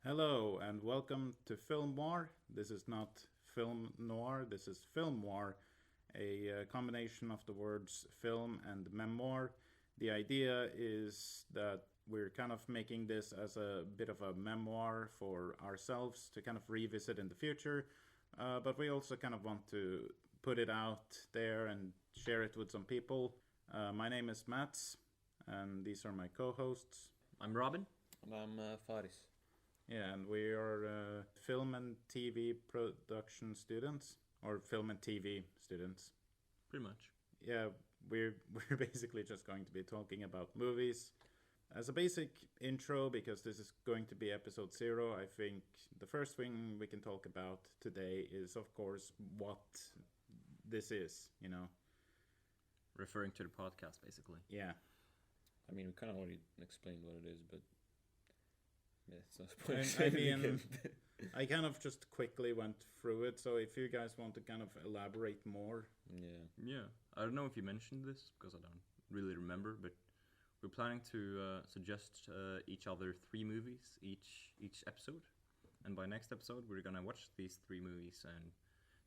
Hello and welcome to Film Noir. This is not film noir, this is film noir, a combination of the words film and memoir. The idea is that we're kind of making this as a bit of a memoir for ourselves to kind of revisit in the future, but we also kind of want to put it out there and share it with some people. My name is Mats, and these are my co hosts. I'm Robin. And I'm Faris. Yeah, and we are film and TV production students, or film and TV students. Pretty much. Yeah, we're basically just going to be talking about movies. As a basic intro, because this is going to be episode 0, I think the first thing we can talk about today is, of course, what this is. Referring to the podcast, basically. Yeah. I mean, we kind of already explained what it is, but yeah, it's not I mean, I kind of just quickly went through it, so if you guys want to kind of elaborate more. yeah. Yeah. I don't know if you mentioned this, because I don't really remember, but we're planning to suggest each other 3 movies each episode. And by next episode, we're going to watch these 3 movies and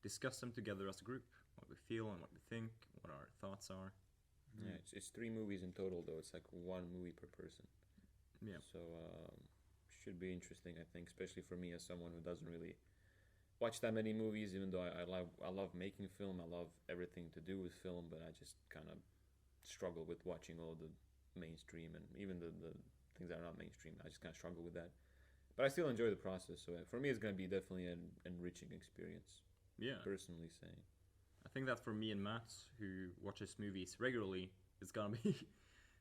discuss them together as a group. What we feel and what we think, what our thoughts are. Yeah, it's 3 movies in total, though. It's like 1 movie per person. Yeah. So, should be interesting, I think, especially for me as someone who doesn't really watch that many movies, even though I love making film, I love everything to do with film, but I just kind of struggle with watching all the mainstream and even the things that are not mainstream. I just kind of struggle with that. But I still enjoy the process, so for me it's going to be definitely an enriching experience, Yeah. personally saying. I think that for me and Matt, who watches movies regularly, it's going to be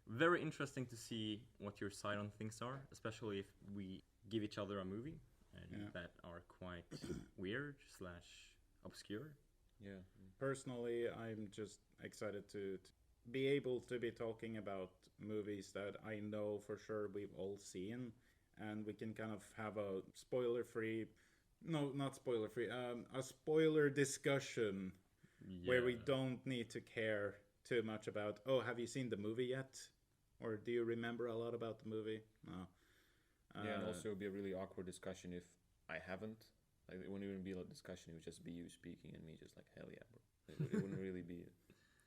very interesting to see what your side on things are, especially if we give each other a movie and that are quite weird / obscure. Yeah. Personally, I'm just excited to be able to be talking about movies that I know for sure we've all seen, and we can kind of have a spoiler-free, no, not spoiler-free, a spoiler discussion where we don't need to care too much about, oh, have you seen the movie yet? Or do you remember a lot about the movie? No. Yeah, and also it would be a really awkward discussion if I haven't. Like, it wouldn't even be a discussion, it would just be you speaking and me just like, hell yeah, bro. It wouldn't really be...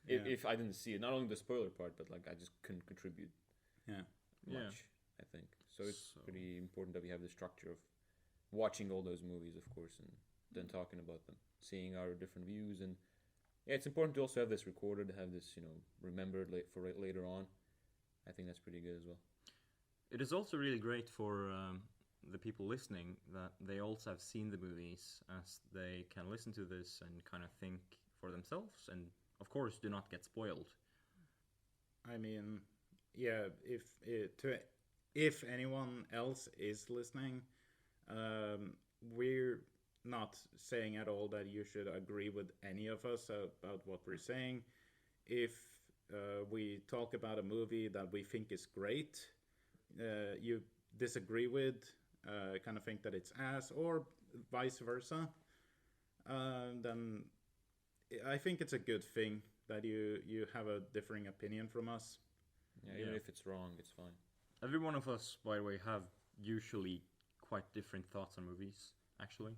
If I didn't see it, not only the spoiler part, but like I just couldn't contribute much, I think. So it's pretty important that we have the structure of watching all those movies, of course, and then talking about them, seeing our different views. And yeah, it's important to also have this recorded, have this, remembered for later on. I think that's pretty good as well. It is also really great for the people listening that they also have seen the movies, as they can listen to this and kind of think for themselves, and of course do not get spoiled. I mean, yeah, if anyone else is listening, we're not saying at all that you should agree with any of us about what we're saying. If we talk about a movie that we think is great, you disagree with, kind of think that it's ass, or vice versa, then I think it's a good thing that you have a differing opinion from us. Yeah, even if it's wrong, it's fine. Every one of us, by the way, have usually quite different thoughts on movies, actually.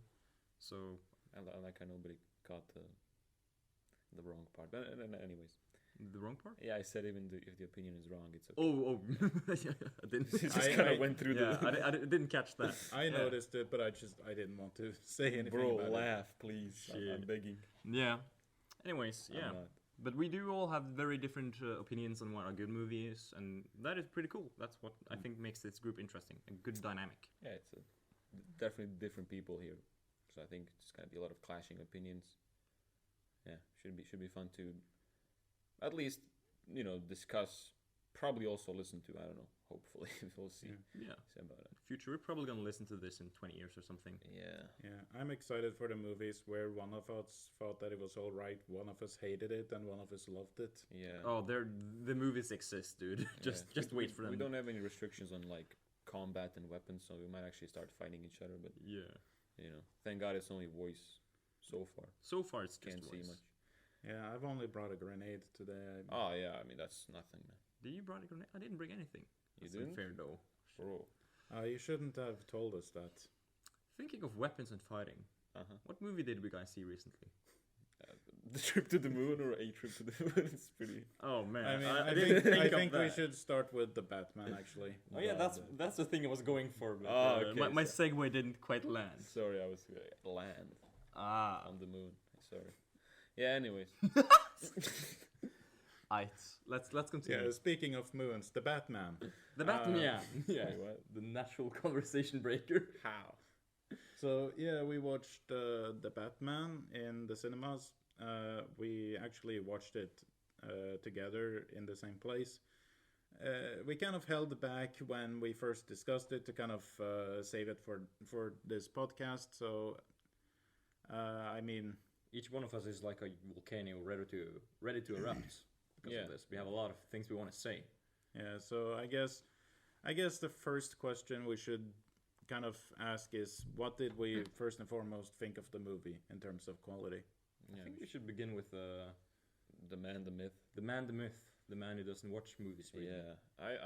So I like how nobody caught the wrong part. But anyways. the wrong part? Yeah, I said even if the opinion is wrong, it's okay. Oh, I didn't. It just kind of went through I didn't catch that. I noticed it, but I didn't want to say anything Bro, about laugh, please. I'm begging. Yeah. Anyways, I'm yeah. not. But we do all have very different opinions on what a good movie is, and that is pretty cool. That's what I think makes this group interesting, a good dynamic. Yeah, it's definitely different people here, so I think it's gonna be a lot of clashing opinions. Yeah, should be fun to at least discuss. Probably also listen to. I don't know. Hopefully, we'll see. Yeah. See about it. Future, we're probably gonna listen to this in 20 years or something. Yeah. Yeah, I'm excited for the movies where one of us thought that it was all right, one of us hated it, and one of us loved it. Yeah. Oh, the movies exist, dude. just wait for them. We don't have any restrictions on like combat and weapons, so we might actually start fighting each other. But Yeah. thank God it's only voice so far. So far, it's just Can't see voice. much. Yeah, I've only brought a grenade today. Oh yeah, I mean that's nothing, man. Did you bring a grenade? I didn't bring anything. You That's didn't? unfair, though. Bro. You shouldn't have told us that. Thinking of weapons and fighting, Uh-huh. what movie did we guys see recently? The Trip to the Moon or A Trip to the Moon. It's pretty. Oh man, I mean, I I didn't think, I of think we that. should start with the Batman, actually. Oh yeah, Well, that's the thing I was going for. But, Oh, okay, my so- segue didn't quite land. Sorry, I was land Ah, on the moon. Sorry. Yeah. Anyways. let's continue. Yeah, speaking of moons, the Batman. The Batman, Uh, yeah, Wait, what? the natural conversation breaker. How? So yeah, we watched the Batman in the cinemas. We actually watched it together in the same place. We kind of held back when we first discussed it to kind of save it for this podcast. So I mean, Each one of us is like a volcano ready to erupt because Yeah. of this. We have a lot of things we want to say. yeah. So I guess the first question we should kind of ask is, what did we first and foremost think of the movie in terms of quality? I Yeah. think we should begin with The man, the myth. the man, the myth, the man who doesn't watch movies. Really. Yeah,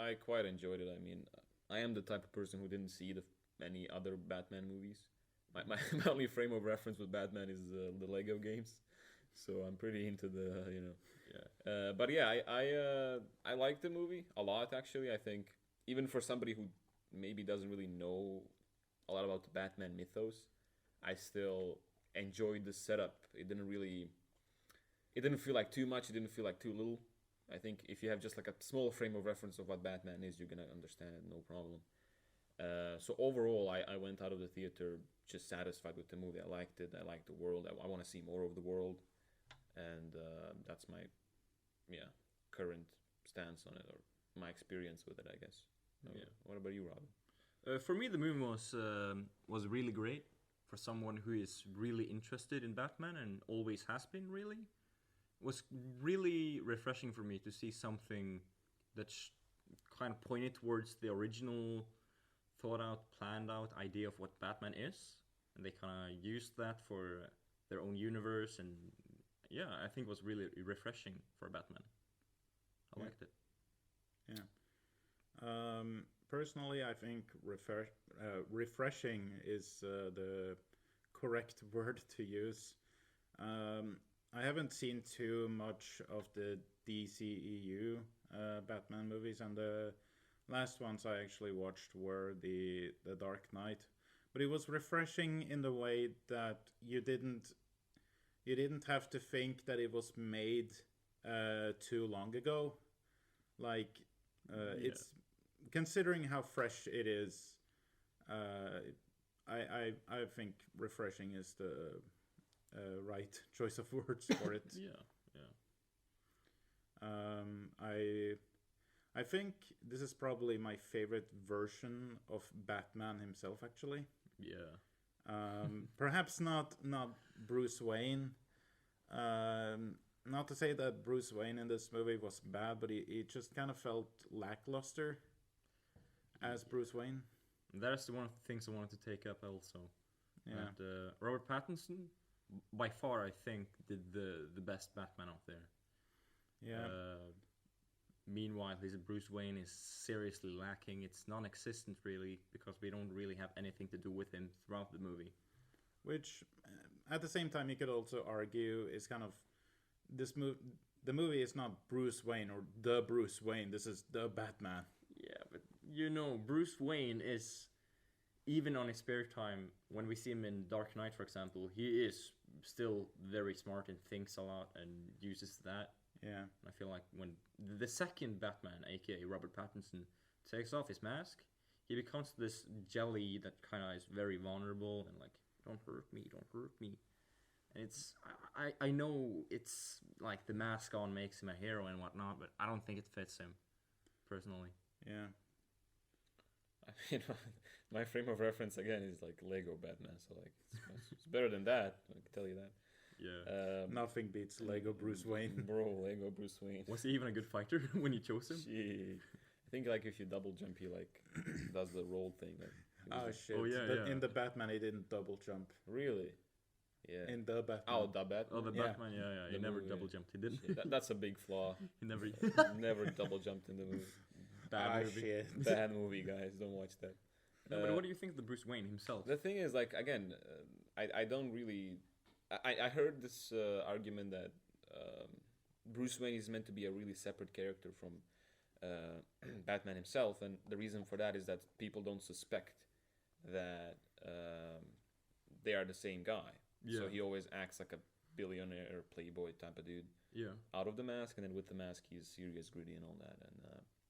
I quite enjoyed it. I mean, I am the type of person who didn't see any other Batman movies. My my only frame of reference with Batman is the Lego games, so I'm pretty into the Yeah. But yeah, I like the movie a lot actually. I think even for somebody who maybe doesn't really know a lot about the Batman mythos, I still enjoyed the setup. It didn't feel like too much. It didn't feel like too little. I think if you have just like a small frame of reference of what Batman is, you're gonna understand it, no problem. So overall, I went out of the theater just satisfied with the movie. I liked it. I liked the world. I want to see more of the world, and that's my current stance on it, or my experience with it, I guess. Yeah. What about you, Robin? For me, the movie was really great for someone who is really interested in Batman and always has been. Really, it was really refreshing for me to see something that kind of pointed towards the original, thought out, planned out idea of what Batman is, and they kind of used that for their own universe. And yeah, I think it was really refreshing for Batman. I Yeah. liked it. Personally, I think refreshing is the correct word to use. I haven't seen too much of the DCEU Batman movies, and the last ones I actually watched were the Dark Knight. But it was refreshing in the way that you didn't have to think that it was made too long ago. Like it's considering how fresh it is. I think refreshing is the right choice of words for it. Yeah, yeah. I think this is probably my favorite version of Batman himself, actually. Yeah. Perhaps not Bruce Wayne. Not to say that Bruce Wayne in this movie was bad, but he just kind of felt lackluster as Bruce Wayne. That's one of the things I wanted to take up also. Yeah. And, Robert Pattinson, by far, I think, did the best Batman out there. Yeah. Meanwhile, his Bruce Wayne is seriously lacking. It's non-existent, really, because we don't really have anything to do with him throughout the movie. Which, at the same time, you could also argue is kind of the movie is not Bruce Wayne or the Bruce Wayne. This is the Batman. Yeah, but Bruce Wayne is, even on his spare time, when we see him in Dark Knight, for example, he is still very smart and thinks a lot and uses that. Yeah. I feel like when the second Batman, aka Robert Pattinson, takes off his mask, he becomes this jelly that kind of is very vulnerable and like, don't hurt me, don't hurt me. And it's, I know it's like the mask on makes him a hero and whatnot, but I don't think it fits him, personally. Yeah. I mean, my frame of reference again is like Lego Batman, so like it's better than that. I can tell you that. Yeah. Nothing beats Lego Bruce Wayne. Bro, Lego Bruce Wayne. Was he even a good fighter when you chose him? Gee. I think like if you double jump, he like does the roll thing. Like, he was Oh like- shit! Oh, yeah, But yeah. in the Batman, he didn't double jump. Really? Yeah. In the Batman. Oh, the Batman. Oh, the Yeah. Batman, yeah. He The never movie, double yeah. jumped. He didn't. Shit, that's a big flaw. He never. Never double jumped in the movie. Bad movie. Shit. Bad movie, guys. Don't watch that. No, but what do you think of the Bruce Wayne himself? The thing is, like, again, I don't really. I heard this argument that Bruce Wayne is meant to be a really separate character from Batman himself, and the reason for that is that people don't suspect that they are the same guy. Yeah. So he always acts like a billionaire playboy type of dude Yeah. out of the mask, and then with the mask he's serious, gritty, and all that. And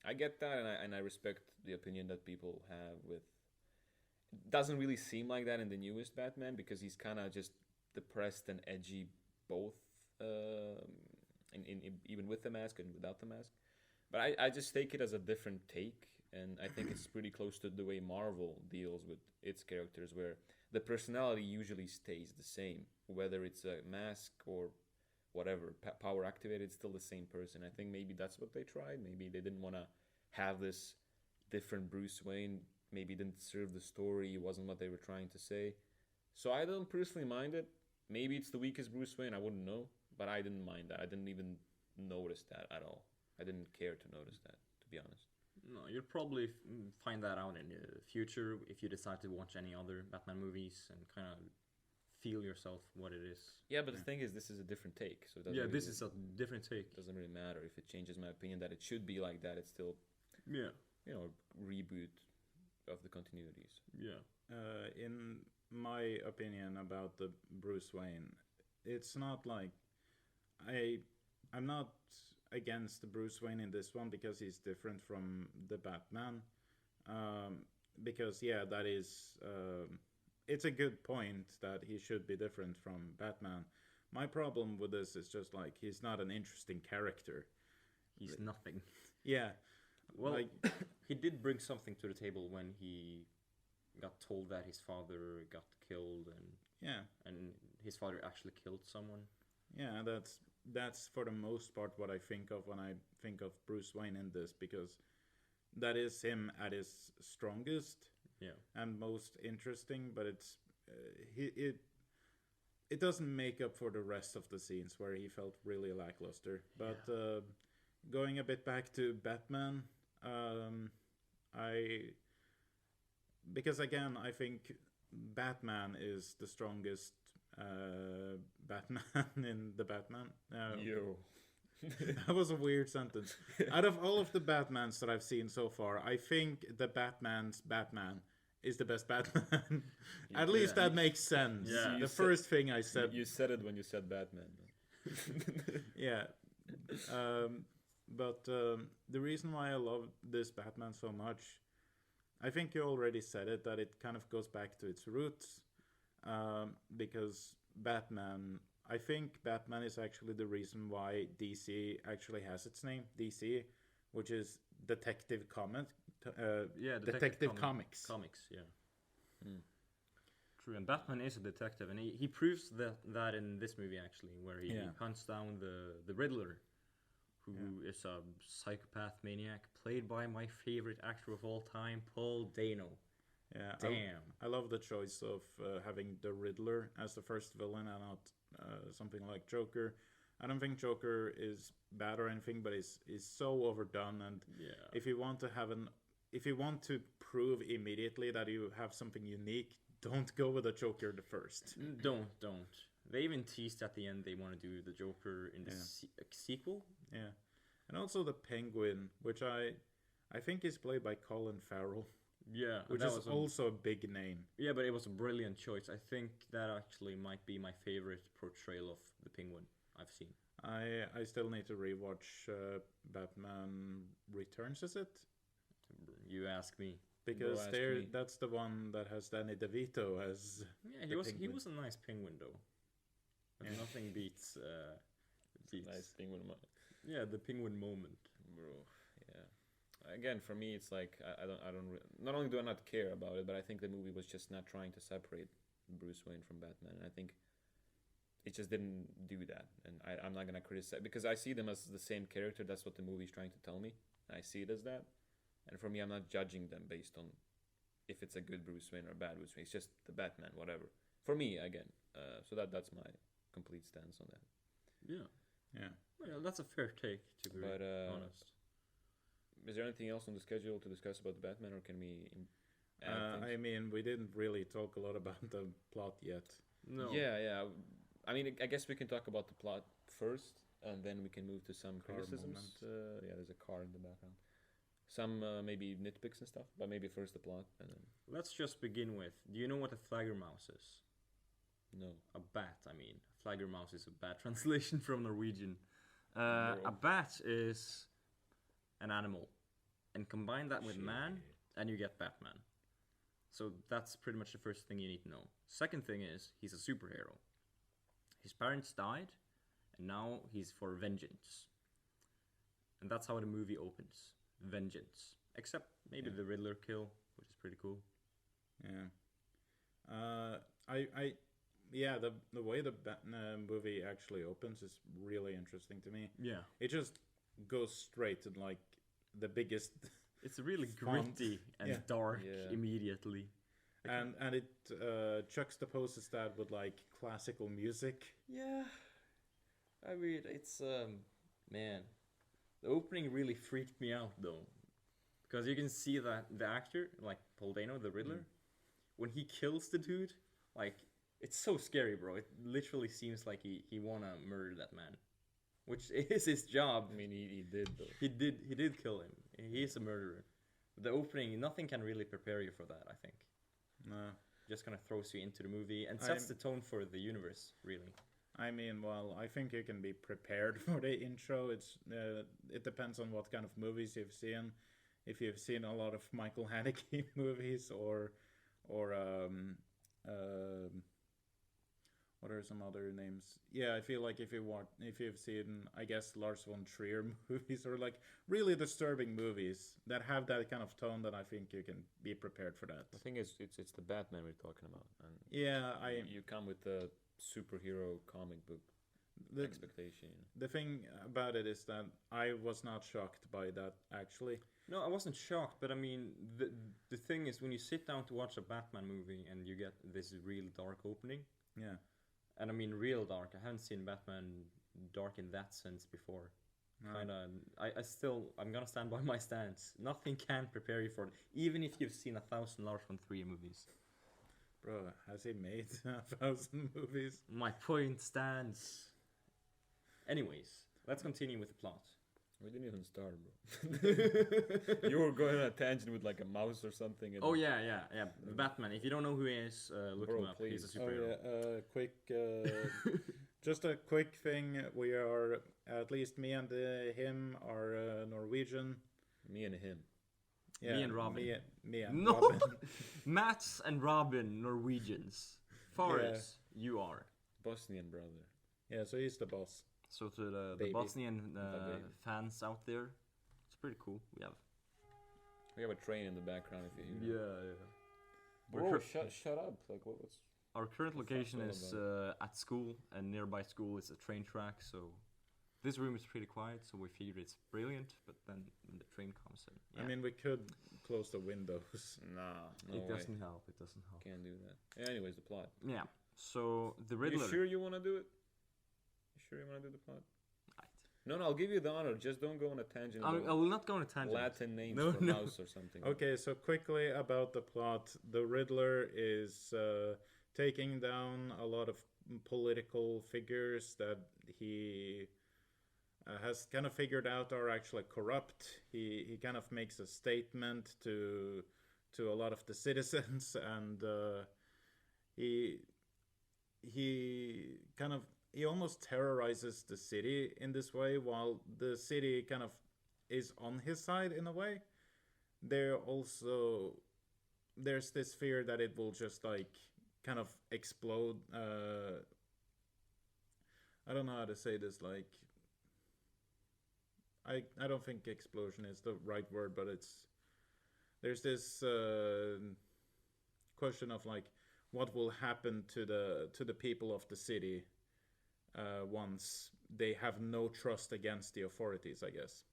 I get that, and I respect the opinion that people have with. It doesn't really seem like that in the newest Batman because he's kind of just depressed and edgy both, in even with the mask and without the mask. But I just take it as a different take, and I think it's pretty close to the way Marvel deals with its characters, where the personality usually stays the same, whether it's a mask or whatever, power activated, it's still the same person. I think maybe that's what they tried. Maybe they didn't want to have this different Bruce Wayne. Maybe didn't serve the story. It wasn't what they were trying to say. So I don't personally mind it. Maybe it's the weakest Bruce Wayne. I wouldn't know, but I didn't mind that. I didn't even notice that at all. I didn't care to notice that, to be honest. No, you'll probably find that out in the future if you decide to watch any other Batman movies and kind of feel yourself what it is. Yeah, but the thing is, this is a different take. So it doesn't Yeah, really, this is a different take. doesn't really matter if it changes my opinion that it should be like that. It's still, Yeah. A reboot of the continuities. Yeah. In my opinion about the Bruce Wayne, it's not like I'm not against the Bruce Wayne in this one because he's different from the Batman. Because yeah, that is it's a good point that he should be different from Batman. My problem with this is just like he's not an interesting character. He's nothing. Yeah. Well, Like he did bring something to the table when he got told that his father got killed and his father actually killed someone. Yeah, that's for the most part what I think of when I think of Bruce Wayne in this, because that is him at his strongest Yeah. and most interesting. But it's it doesn't make up for the rest of the scenes where he felt really lackluster. But going a bit back to Batman, because again I think Batman is the strongest Batman in the Batman. Yo. That was a weird sentence. Out of all of the Batmans that I've seen so far, I think the Batman's Batman is the best Batman. At least that makes sense. Yeah. The first thing I said. You said it when you said Batman. Yeah. But the reason why I love this Batman so much, I think you already said it, that it kind of goes back to its roots. Because I think Batman is actually the reason why DC actually has its name, DC, which is Detective Comics. Detective Comics. Comics, yeah. True, and Batman is a detective, and he proves that in this movie actually, where he hunts down the Riddler, who is a psychopath maniac, played by my favorite actor of all time, Paul Dano. Yeah, Damn. I love the choice of having the Riddler as the first villain and not something like Joker. I don't think Joker is bad or anything, but is so overdone. And if you want to prove immediately that you have something unique, don't go with the Joker the first. Don't. They even teased at the end they want to do the Joker in the sequel. Yeah, and also the Penguin, which I think is played by Colin Farrell. Yeah, which is also a big name. Yeah, but it was a brilliant choice. I think that actually might be my favorite portrayal of the Penguin I've seen. I still need to rewatch Batman Returns, is it? You ask me. Because that's the one that has Danny DeVito as he was a nice penguin though. But nothing beats nice penguin moment. Yeah, the penguin moment. Bro, yeah. Again, for me, it's like I don't. Not only do I not care about it, but I think the movie was just not trying to separate Bruce Wayne from Batman, and I think it just didn't do that. And I'm not gonna criticize because I see them as the same character. That's what the movie's trying to tell me. I see it as that, and for me, I'm not judging them based on if it's a good Bruce Wayne or a bad Bruce Wayne. It's just the Batman, whatever. For me, again. So that's my complete stance on that. Yeah. Well, that's a fair take, to be honest. Is there anything else on the schedule to discuss about the Batman, or can we add things. I mean, we didn't really talk a lot about the plot yet. No. Yeah. I mean, I guess we can talk about the plot first, and then we can move to some Car criticisms. Yeah, there's a car in the background. Some maybe nitpicks and stuff, but maybe first the plot, and then Let's just begin with. Do you know what a flaggermouse is? no. A bat, I mean. Flaggermouse is a bad translation from Norwegian. No. A bat is an animal. And combine that with man, and you get Batman. So that's pretty much the first thing you need to know. Second thing is, he's a superhero. His parents died, and now he's for vengeance. And that's how the movie opens. Vengeance. Except maybe the Riddler kill, which is pretty cool. Yeah. The way the movie actually opens is really interesting to me. Yeah. It just goes straight to like the biggest, It's really Font. gritty and Yeah. dark Yeah. immediately. and it juxtaposes that with like classical music. Yeah. I mean, it's, man. The opening really freaked me out, though. Because you can see that the actor, like Paul Dano, the Riddler, when he kills the dude, like, it's so scary, bro. It literally seems like he wanna murder that man. Which is his job. I mean, he did though. He did kill him. He is a murderer. The opening, nothing can really prepare you for that, I think. Just kind of throws you into the movie and sets the tone for the universe, really. I mean, well, I think you can be prepared for the intro. It depends on what kind of movies you've seen. If you've seen a lot of Michael Haneke movies, or what are some other names? Yeah, I feel like if you've seen, I guess, Lars von Trier movies, or like really disturbing movies that have that kind of tone, then I think you can be prepared for that. The thing is, it's the Batman we're talking about, and Yeah, you come with the superhero comic book the expectation. You know? the thing about it is that I was not shocked by that actually. No, I wasn't shocked, but I mean, the thing is, when you sit down to watch a Batman movie and you get this real dark opening, Yeah. and I mean real dark. I haven't seen Batman dark in that sense before. No. Kinda, I'm gonna stand by my stance. Nothing can prepare you for it, even if you've seen 1,000 Lars von Trier movies. Bro, has he made 1,000 movies? My point stands. Anyways, let's continue with the plot. We didn't even start, bro. You were going on a tangent with like a mouse or something. And Oh yeah. Batman. If you don't know who he is, look Bro, him up. He's a please. superhero. Just a quick thing. We are, at least me and him, are Norwegian. Me and him. Yeah, Me and Robin. Me and No, Robin. Mats and Robin, Norwegians. Faris, you are. Bosnian brother. Yeah, so he's the boss. So to the Baby. Bosnian baby. fans out there, it's pretty cool. We have a train in the background if you hear. We're Bro, cur- shut up! Like what's? Our current What's that location all is at school, and nearby school is a train track. So this room is pretty quiet. So we figured it's brilliant. But then when the train comes in, I mean, we could close the windows. Nah, no it way. doesn't help. It doesn't help. Can't do that. Yeah, anyways, the plot. Yeah. So the Riddler. You sure you want to do it? You sure you want to do the plot? Right. No, I'll give you the honor. Just don't go on a tangent. I about will not go on a tangent. Latin names No, for no. mouse or something. Okay, so quickly about the plot. The Riddler is taking down a lot of political figures that he has kind of figured out are actually corrupt. He kind of makes a statement to a lot of the citizens, and he almost terrorizes the city in this way, while the city kind of is on his side in a way. There's this fear that it will just like kind of explode. I don't know how to say this. Like, I don't think explosion is the right word, but there's this question of like what will happen to the people of the city once they have no trust against the authorities, I guess.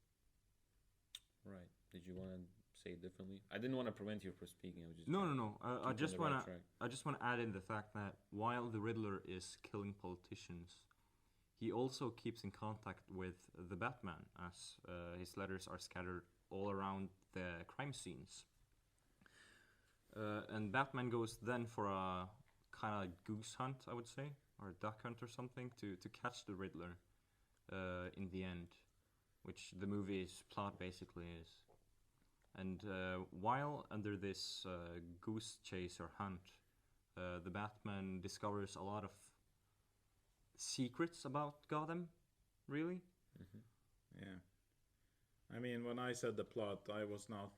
Right. Did you want to say it differently? I didn't want to prevent you from speaking. I was just No. I keep just on the right wanna. track. I just want to add in the fact that while the Riddler is killing politicians, he also keeps in contact with the Batman, as his letters are scattered all around the crime scenes. And Batman goes then for a kind of goose hunt, I would say, or a duck hunt or something, to catch the Riddler in the end, which the movie's plot basically is. And while under this goose chase or hunt, the Batman discovers a lot of secrets about Gotham, really. Yeah. I mean, when I said the plot, I was not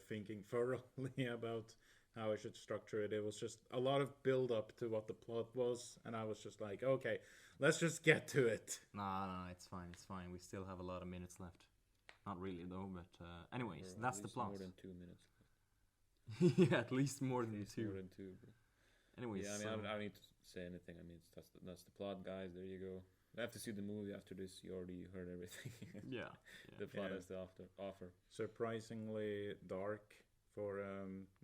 thinking thoroughly about how I should structure it. It was just a lot of build up to what the plot was, and I was just like, okay, let's just get to it. No, it's fine, it's fine. We still have a lot of minutes left. Not really though, but anyways, Or that's at the least plot. More than 2 minutes. Yeah, at least more At than least two. more than two. Bro. Anyways, Yeah, I mean, I don't need to say anything. I mean, that's the plot, guys. There you go. You have to see the movie after this. You already heard everything. yeah. The plot Yeah. has to offer. Surprisingly dark for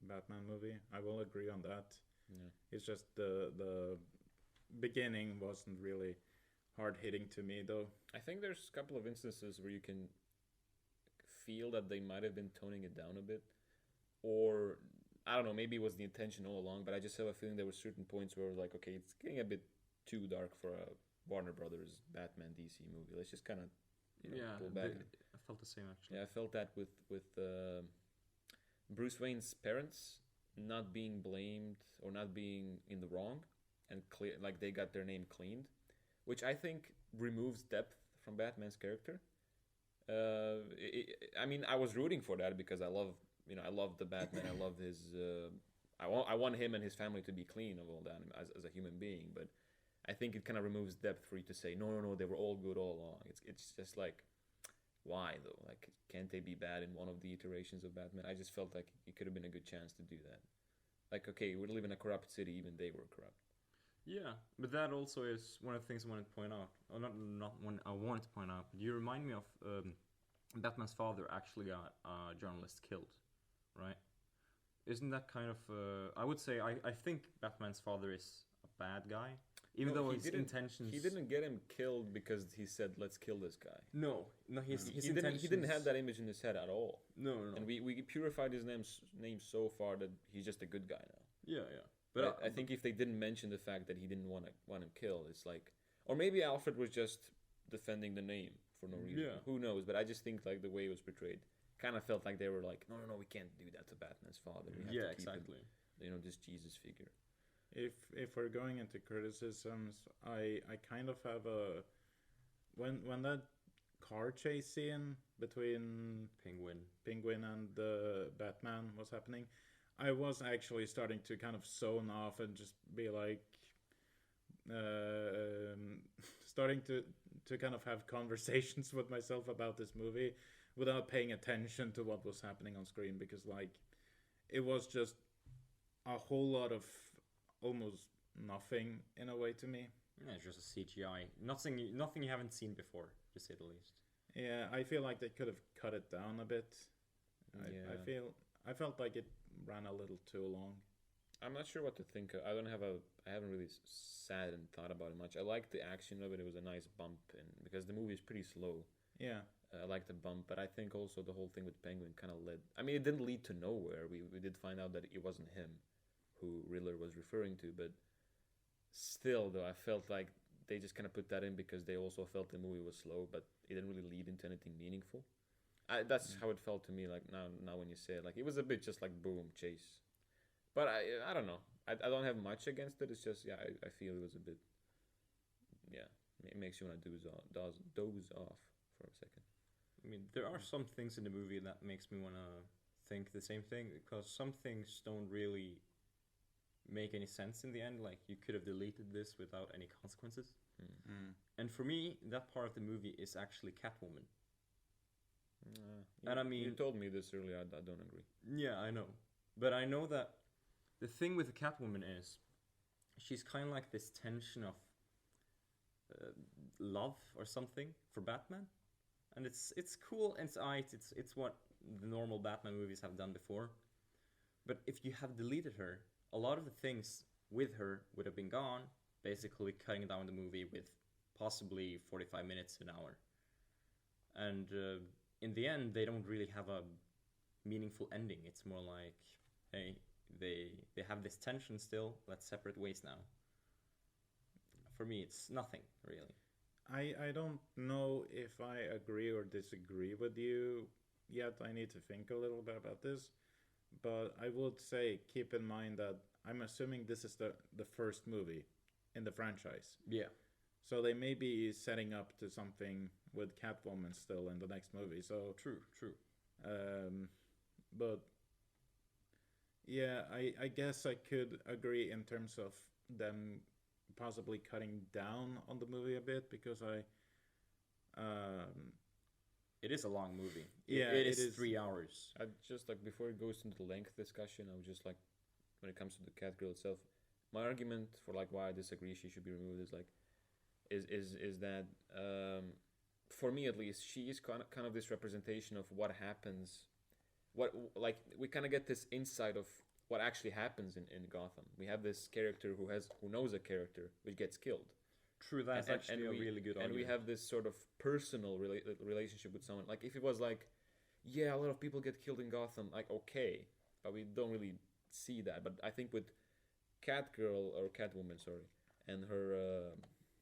Batman movie. I will agree on that. Yeah. It's just the beginning wasn't really hard hitting to me though. I think there's a couple of instances where you can feel that they might have been toning it down a bit, or I don't know, maybe it was the intention all along. But I just have a feeling there were certain points where I was like, okay, it's getting a bit too dark for a Warner Brothers Batman DC movie. Let's just kind of pull back. I felt the same actually. Yeah, I felt that with Bruce Wayne's parents not being blamed or not being in the wrong, and clear like they got their name cleaned, which I think removes depth from Batman's character. I mean, I was rooting for that because I love the Batman. I love his. I want him and his family to be clean of all that as a human being, but I think it kind of removes depth for you to say no, they were all good all along. It's just like, why though? Like, can't they be bad in one of the iterations of Batman? I just felt like it could have been a good chance to do that. Like, okay, we live in a corrupt city, even they were corrupt. Yeah, but that also is one of the things I wanted to point out. Or not one I wanted to point out, but you remind me of Batman's father actually got a journalist killed, right? Isn't that kind of... I would say, I think Batman's father is a bad guy, even No, though he his didn't- intentions... He didn't get him killed because he said, "Let's kill this guy." No, his He intentions... didn't have that image in his head at all. No. And we purified his name so far that he's just a good guy now. Yeah. But I think if they didn't mention the fact that he didn't want him killed, it's like, or maybe Alfred was just defending the name for no reason. Yeah. Who knows? But I just think like the way it was portrayed kind of felt like they were like, no, we can't do that to Batman's father. We have Yeah, to keep exactly. it, this Jesus figure. If we're going into criticisms, I kind of have a when that car chase scene between Penguin and Batman was happening, I was actually starting to kind of zone off and just be like, starting to kind of have conversations with myself about this movie without paying attention to what was happening on screen, because like it was just a whole lot of almost nothing in a way to me. Yeah, it's just a CGI. Nothing you haven't seen before, to say the least. Yeah, I feel like they could have cut it down a bit. Yeah. I felt like it ran a little too long. I'm not sure what to think of. I haven't really sat and thought about it much. I liked the action of it. It was a nice bump, and because the movie is pretty slow, Yeah, I liked the bump. But I think also the whole thing with Penguin kind of led. I mean, it didn't lead to nowhere. We did find out that it wasn't him who Riddler was referring to, but still, though, I felt like they just kind of put that in because they also felt the movie was slow, but it didn't really lead into anything meaningful. That's how it felt to me. Like now when you say it, like it was a bit just like boom chase. But I don't know. I don't have much against it. It's just I feel it was a bit. Yeah, it makes you want to doze off for a second. I mean, there are some things in the movie that makes me want to think the same thing, because some things don't really make any sense in the end. Like, you could have deleted this without any consequences. And for me, that part of the movie is actually Catwoman. And I mean, you told me this earlier. I don't agree. Yeah, I know. But I know that the thing with the Catwoman is she's kind of like this tension of love or something for Batman. And it's cool and it's what the normal Batman movies have done before. But if you have deleted her, a lot of the things with her would have been gone, basically cutting down the movie with possibly 45 minutes to an hour. And in the end, they don't really have a meaningful ending. It's more like, hey, they have this tension still. Let's separate ways now. For me, it's nothing really. I don't know if I agree or disagree with you yet. I need to think a little bit about this. But I would say keep in mind that I'm assuming this is the first movie in the franchise. Yeah. So they may be setting up to something with Catwoman still in the next movie. So True. but yeah, I guess I could agree in terms of them possibly cutting down on the movie a bit because It is a long movie. Yeah, it it is is. 3 hours. I just like before it goes into the length discussion, I would just like when it comes to the Catgirl itself, my argument for like why I disagree she should be removed is like is that for me at least she is kind of this representation of what happens, what like we kind of get this insight of what actually happens in Gotham. We have this character who knows a character which gets killed. True, that's actually a we, really good and argument. we have this sort of personal relationship with someone. Like if it was like, yeah, a lot of people get killed in Gotham, like okay, but we don't really see that. But I think with Catgirl or Catwoman, sorry, and her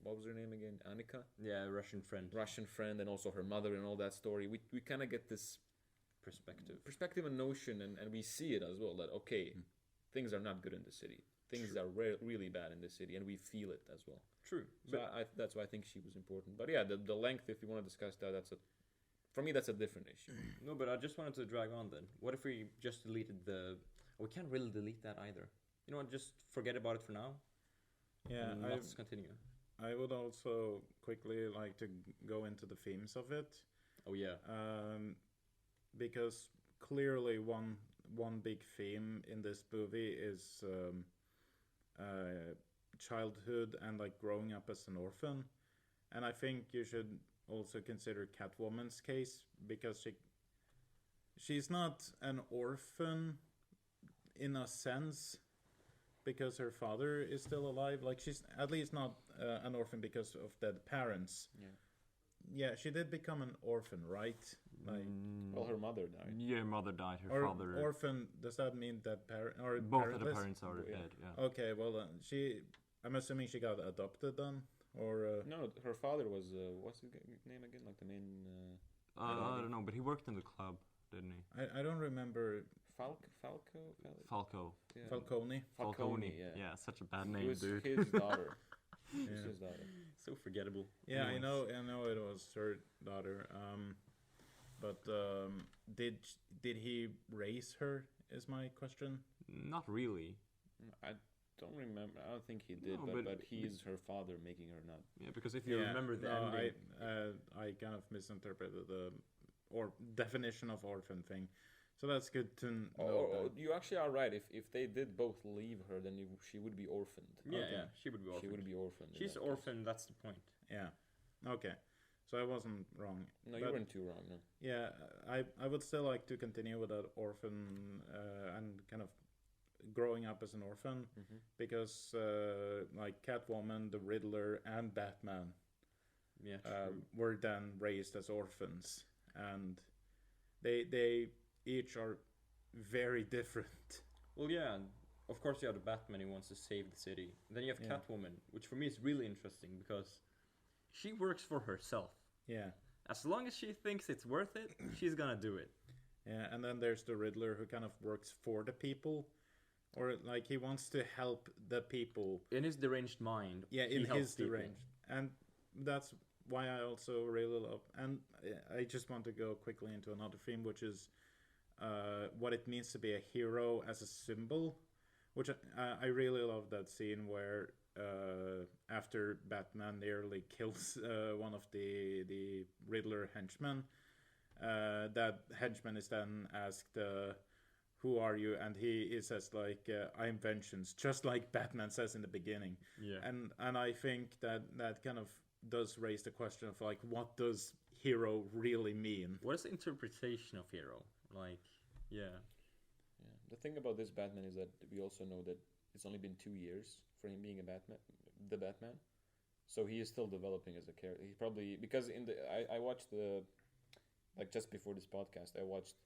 what was her name again, Annika, Yeah, Russian friend, and also her mother and all that story, we kind of get this perspective. and notion, and we see it as well that okay, things are not good in the city. Things are really bad in the city, and we feel it as well. True. So that's why I think she was important. But yeah, the length, if you want to discuss that, for me that's a different issue. No, but I just wanted to drag on then. What if we just deleted we can't really delete that either. You know what, just forget about it for now. yeah, And let's continue. I would also quickly like to go into the themes of it. Oh yeah. Because clearly one big theme in this movie is childhood and like growing up as an orphan, and I think you should also consider Catwoman's case because she's not an orphan in a sense because her father is still alive. Like she's at least not an orphan because of dead parents. Yeah, she did become an orphan, right? Like, Well, her mother died. Yeah, mother died. Her or father. orphan. Does that mean that or Both of the parentless? parents are Yeah. dead. Yeah. Okay, well I'm assuming she got adopted then, or No, her father was what's his name again? Like the main I don't know, but he worked in the club, didn't he? I don't remember Falco. Yeah. Falcone. Falcone. Yeah. Such a bad It name, was dude. his daughter. It was Yeah. his daughter. So forgettable. Yeah, I Anyways. know it was her daughter. But did he raise her? Is my question. Not really. I don't remember. I don't think he did, No, but he is her father, making her not. Yeah, because if you Yeah, remember the no, ending, I kind of misinterpreted the or definition of orphan thing. So that's good to know. Or that. you actually are right. If they did both leave her, then she would be orphaned. Yeah, Okay. yeah, she would be orphaned. She would be orphaned. in She's that case. orphan. That's the point. Yeah. Okay. So I wasn't wrong. No, you But- weren't too wrong. No. Yeah, I would still like to continue with that orphan and kind of growing up as an orphan because like Catwoman, the Riddler, and Batman Yeah. True. were then raised as orphans, and they each are very different. Well, yeah. Of course, you have the Batman who wants to save the city. Then you have Yeah. Catwoman, which for me is really interesting because she works for herself. Yeah, As long as she thinks it's worth it, she's gonna do it. yeah, and then there's the Riddler who kind of works for the people, or like he wants to help the people. In his deranged mind, Yeah, he in helps his people. range, and that's why I also really love. And I just want to go quickly into another theme, which is what it means to be a hero as a symbol. Which I really love that scene where after Batman nearly kills one of the Riddler henchmen, that henchman is then asked, "Who are you?" And he says like, "I'm vengeance," just like Batman says in the beginning. Yeah. And I think that kind of does raise the question of like, what does hero really mean? What is the interpretation of hero? Like, yeah. Yeah. The thing about this Batman is that we also know that it's only been 2 years for him being the Batman. So he is still developing as a character. He probably because I watched just before this podcast I watched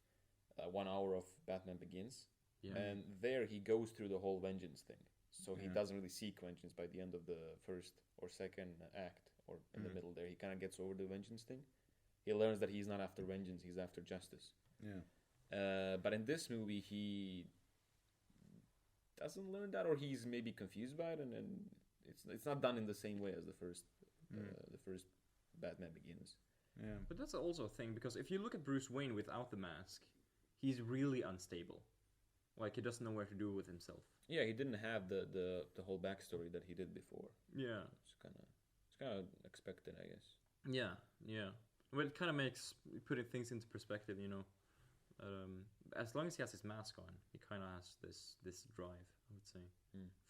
1 hour of Batman Begins, Yeah. And there he goes through the whole vengeance thing. So he Yeah. doesn't really seek vengeance by the end of the first or second act, or in the middle there. He kind of gets over the vengeance thing. He learns that he's not after vengeance, he's after justice. Yeah. But in this movie, he doesn't learn that, or he's maybe confused by it, and it's not done in the same way as the first Batman Begins. Yeah. But that's also a thing, because if you look at Bruce Wayne without the mask, he's really unstable. Like, he doesn't know where to do with himself. Yeah, he didn't have the whole backstory that he did before. Yeah. It's kind of expected, I guess. Yeah, yeah. Well, it kind of makes putting things into perspective, you know. As long as he has his mask on, he kind of has this drive, I would say,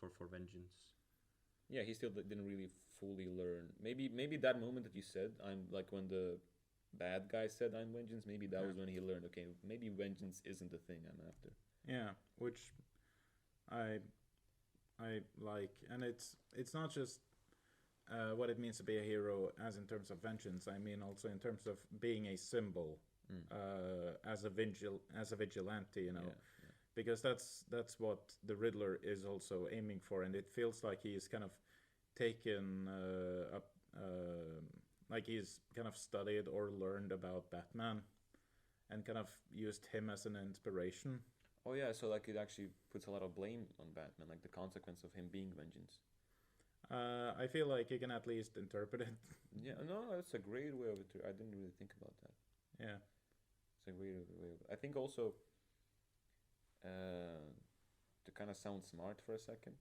for vengeance. Yeah, he still didn't really fully learn. Maybe that moment that you said, I'm like when the bad guy said I'm vengeance, maybe that was when he learned, okay, maybe vengeance isn't the thing I'm after. Yeah, which I like, and it's not just what it means to be a hero as in terms of vengeance. I mean also in terms of being a symbol as a vigilante, you know. Yeah. Because that's what the Riddler is also aiming for, and it feels like he's kind of taken up, like he's kind of studied or learned about Batman, and kind of used him as an inspiration. Oh yeah, so like it actually puts a lot of blame on Batman, like the consequence of him being vengeance. I feel like you can at least interpret it. Yeah, no, that's a great way of it. I didn't really think about that. Yeah. It's a great way of it. I think also to kind of sound smart for a second.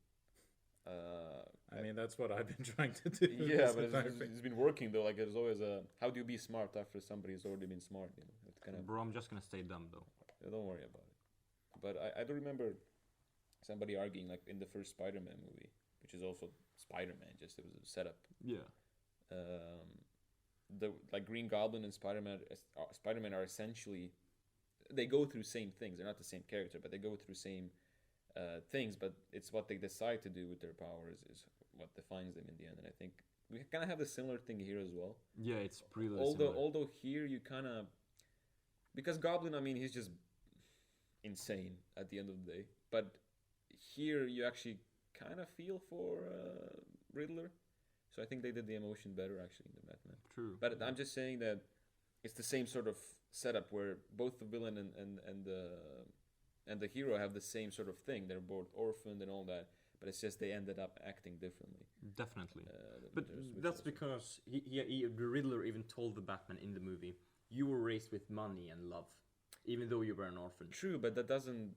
I mean, that's what I've been trying to do. Yeah, but it's been working though. Like there's always how do you be smart after somebody's already been smart? You know, it's kind of. Bro, I'm just gonna stay dumb though. Don't worry about it. But I do remember somebody arguing like in the first Spider-Man movie, which is also Spider-Man, just it was a setup. Yeah. The like Green Goblin and Spider-Man are essentially, they go through same things. They're not the same character, but they go through same things. But it's what they decide to do with their powers is what defines them in the end. And I think we kind of have a similar thing here as well. Yeah, it's really similar. Although here you kind of, because Goblin, I mean, he's just insane at the end of the day. But here you actually kind of feel for Riddler. So I think they did the emotion better actually in the Batman. True. But I'm just saying that it's the same sort of setup where both the villain and the hero have the same sort of thing. They're both orphaned and all that, but it's just they ended up acting differently. Definitely. But that's because the Riddler even told the Batman in the movie, you were raised with money and love, even though you were an orphan. True, but that doesn't.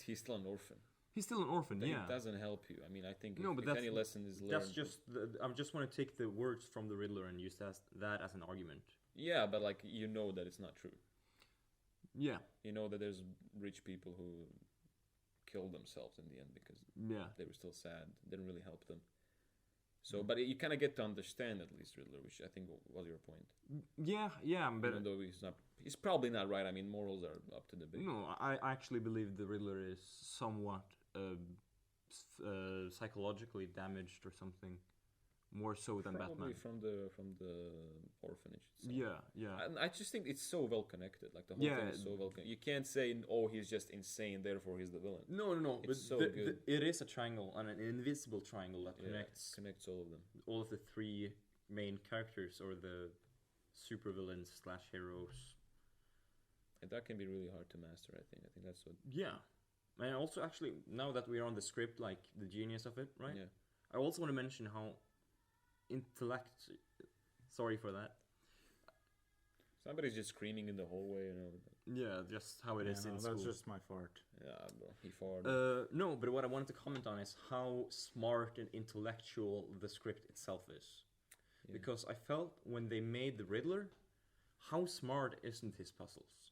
He's still an orphan. He's still an orphan, That yeah. It doesn't help you. I mean, I think No, if, but if that's- any lesson is learned. That's just I just want to take the words from the Riddler and use that as an argument. Yeah, but like you know that it's not true. Yeah. You know that there's rich people who killed themselves in the end because Yeah. they were still sad. Didn't really help them. So, but you kind of get to understand at least Riddler, which I think was your point. Yeah, but Even though he's probably not right. I mean, morals are up to debate. no, I actually believe the Riddler is somewhat psychologically damaged or something, more so than Probably Batman. from the orphanage. itself. Yeah. And I just think it's so well connected. Like the whole thing is so well connected. You can't say, oh, he's just insane, therefore he's the villain. No. It's so good. It is a triangle, and an invisible triangle that Connects all of them. all of the three main characters, or the supervillains / heroes. And that can be really hard to master, I think. I think that's what. Yeah. And also, actually, now that we're on the script, like the genius of it, right? Yeah. I also want to mention how sorry for that. Somebody's just screaming in the hallway, you know. Yeah, just how it is in school. That's just my fart. Yeah, bro, he farted. No, but what I wanted to comment on is how smart and intellectual the script itself is. Yeah. Because I felt when they made the Riddler, how smart isn't his puzzles?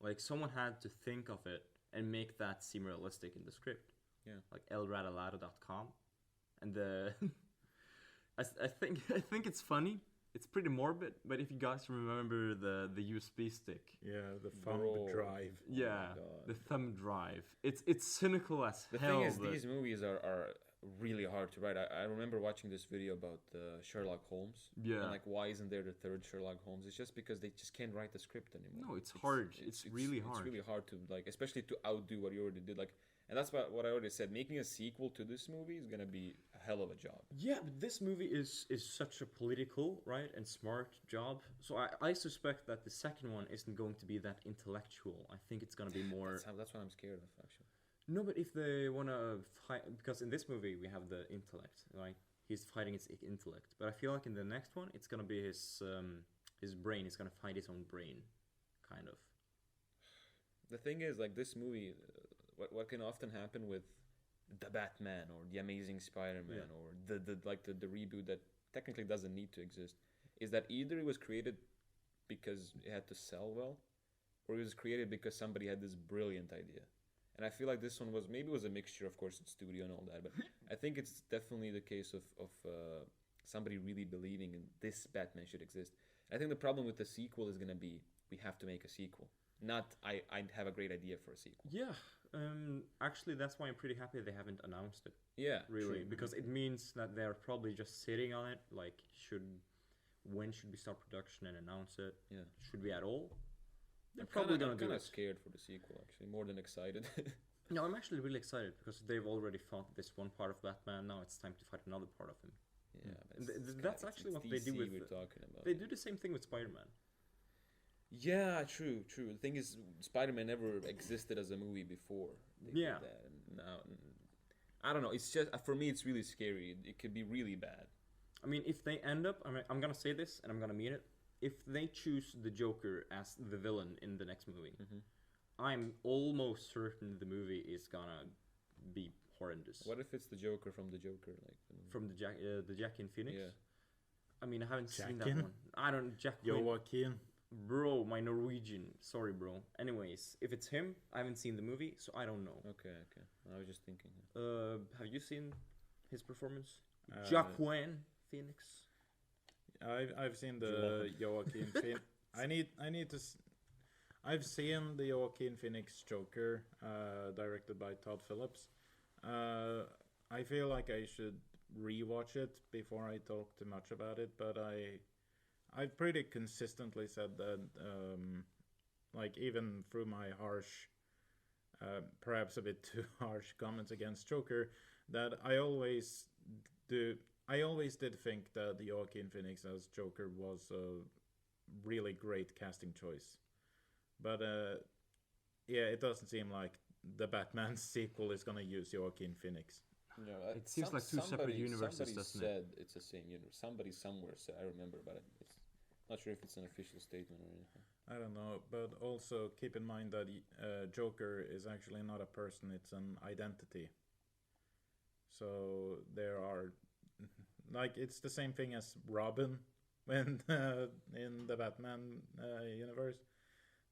Like, someone had to think of it and make that seem realistic in the script. Yeah. Like elradalado.com. And the I think it's funny. It's pretty morbid, but if you guys remember the USB stick. Yeah, the thumb Bro. drive. Yeah, God. the thumb drive. It's cynical as The hell. thing is, but- these movies are really hard to write. I remember watching this video about Sherlock Holmes. Yeah. And like, why isn't there the third Sherlock Holmes? It's just because they just can't write the script anymore. No, it's hard. It's really hard. It's really hard to like, especially to outdo what you already did. Like, and that's what I already said. Making a sequel to this movie is gonna be a hell of a job. Yeah, but this movie is such a political, right, and smart job. So I suspect that the second one isn't going to be that intellectual. I think it's gonna be more. That's what I'm scared of, actually. No, but if they wanna fight, because in this movie we have the intellect, right? He's fighting his intellect, but I feel like in the next one it's gonna be his brain. He's gonna fight his own brain, kind of. The thing is, like, this movie, what can often happen with the Batman or the Amazing Spider-Man or the reboot that technically doesn't need to exist, is that either it was created because it had to sell well, or it was created because somebody had this brilliant idea. And I feel like this one was a mixture, of course, it's studio and all that, but I think it's definitely the case of somebody really believing in this Batman should exist. I think the problem with the sequel is gonna be we have to make a sequel, not I have a great idea for a sequel. Yeah, actually, that's why I'm pretty happy they haven't announced it. Yeah, Really, true. because it means that they're probably just sitting on it. Like, when should we start production and announce it? Yeah. Should we at all? They're I'm probably gonna I'm do kind it. of scared for the sequel, actually, more than excited. No, I'm actually really excited because they've already fought this one part of Batman. Now it's time to fight another part of him. Yeah, but That's actually what they do DC with. we're talking about. They do the same thing with Spider-Man. Yeah, true. The thing is, Spider-Man never existed as a movie before. They did Yeah. that, and now, I don't know. It's just for me, it's really scary. It could be really bad. I mean, if they end up, I'm gonna say this and I'm gonna mean it. If they choose the Joker as the villain in the next movie, I'm almost certain the movie is gonna be horrendous. What if it's the Joker from the Joker, like From the Jackin Phoenix? Yeah. I mean, I haven't seen that Jackin? one. I don't Jack Quinn. Joaquin. Bro, my Norwegian. Sorry, bro. Anyways, if it's him, I haven't seen the movie, so I don't know. Okay. I was just thinking. Have you seen his performance? Uh, Jacqueline Phoenix. I've seen the Joaquin Phoenix. I need to. I've seen the Joaquin Phoenix Joker, directed by Todd Phillips. I feel like I should rewatch it before I talk too much about it, but I've pretty consistently said that, like, even through my harsh, perhaps a bit too harsh comments against Joker, that I always did think that the Joaquin Phoenix as Joker was a really great casting choice. But yeah, it doesn't seem like the Batman sequel is gonna use Joaquin Phoenix. No, It seems like two separate universes, somebody doesn't it? said it's the same universe. Somebody somewhere said, I remember, but it's not sure if it's an official statement or anything. I don't know, but also keep in mind that Joker is actually not a person; it's an identity. So there are, like, it's the same thing as Robin when in the Batman universe.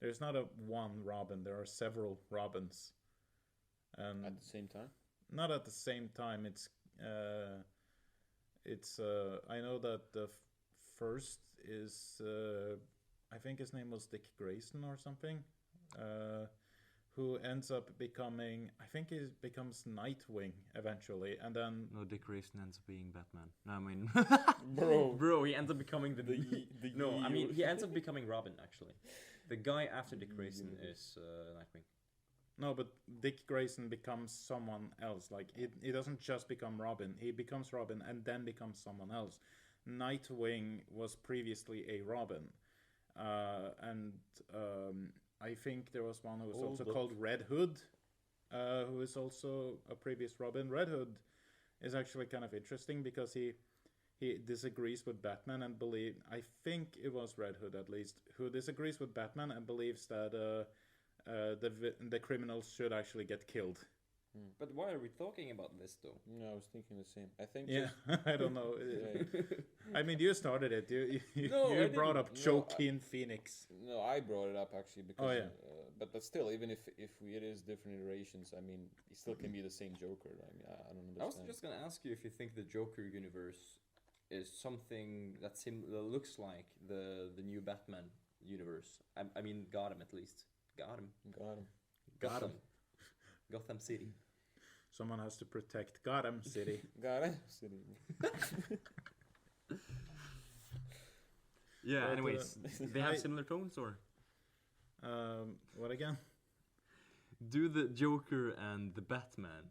There's not a one Robin; there are several Robins, and At the same time? not at the same time. It's I know that the first is I think his name was Dick Grayson or something, who ends up becoming, I think he becomes Nightwing eventually, and then No, Dick Grayson ends up being Batman. No, I mean, Bro, he ends up becoming the no. I mean, Ye- he ends up becoming Robin. Actually, the guy after Dick Grayson is Nightwing. no, but Dick Grayson becomes someone else. Like, he doesn't just become Robin; he becomes Robin and then becomes someone else. Nightwing was previously a Robin, and I think there was one who was also called Red Hood, who is also a previous Robin. Red Hood is actually kind of interesting because he disagrees with Batman and I think it was Red Hood at least, who disagrees with Batman and believes that the criminals should actually get killed. But why are we talking about this though? No, I was thinking the same. I think Yeah, just, I don't know. yeah. I mean, you started it. You No, I brought up didn't. No, Joaquin Phoenix. No, I brought it up actually because. Oh, yeah. But still, even if it is different iterations, I mean, it still can be the same Joker. I mean, I don't understand. I was just gonna ask you if you think the Joker universe is something that looks like the new Batman universe. I mean, Gotham at least. Gotham. Got him. Gotham. Gotham City. someone has to protect Gotham City. Got it. City. Yeah. But, Anyways, they have I- similar tones, or What again? do the Joker and the Batman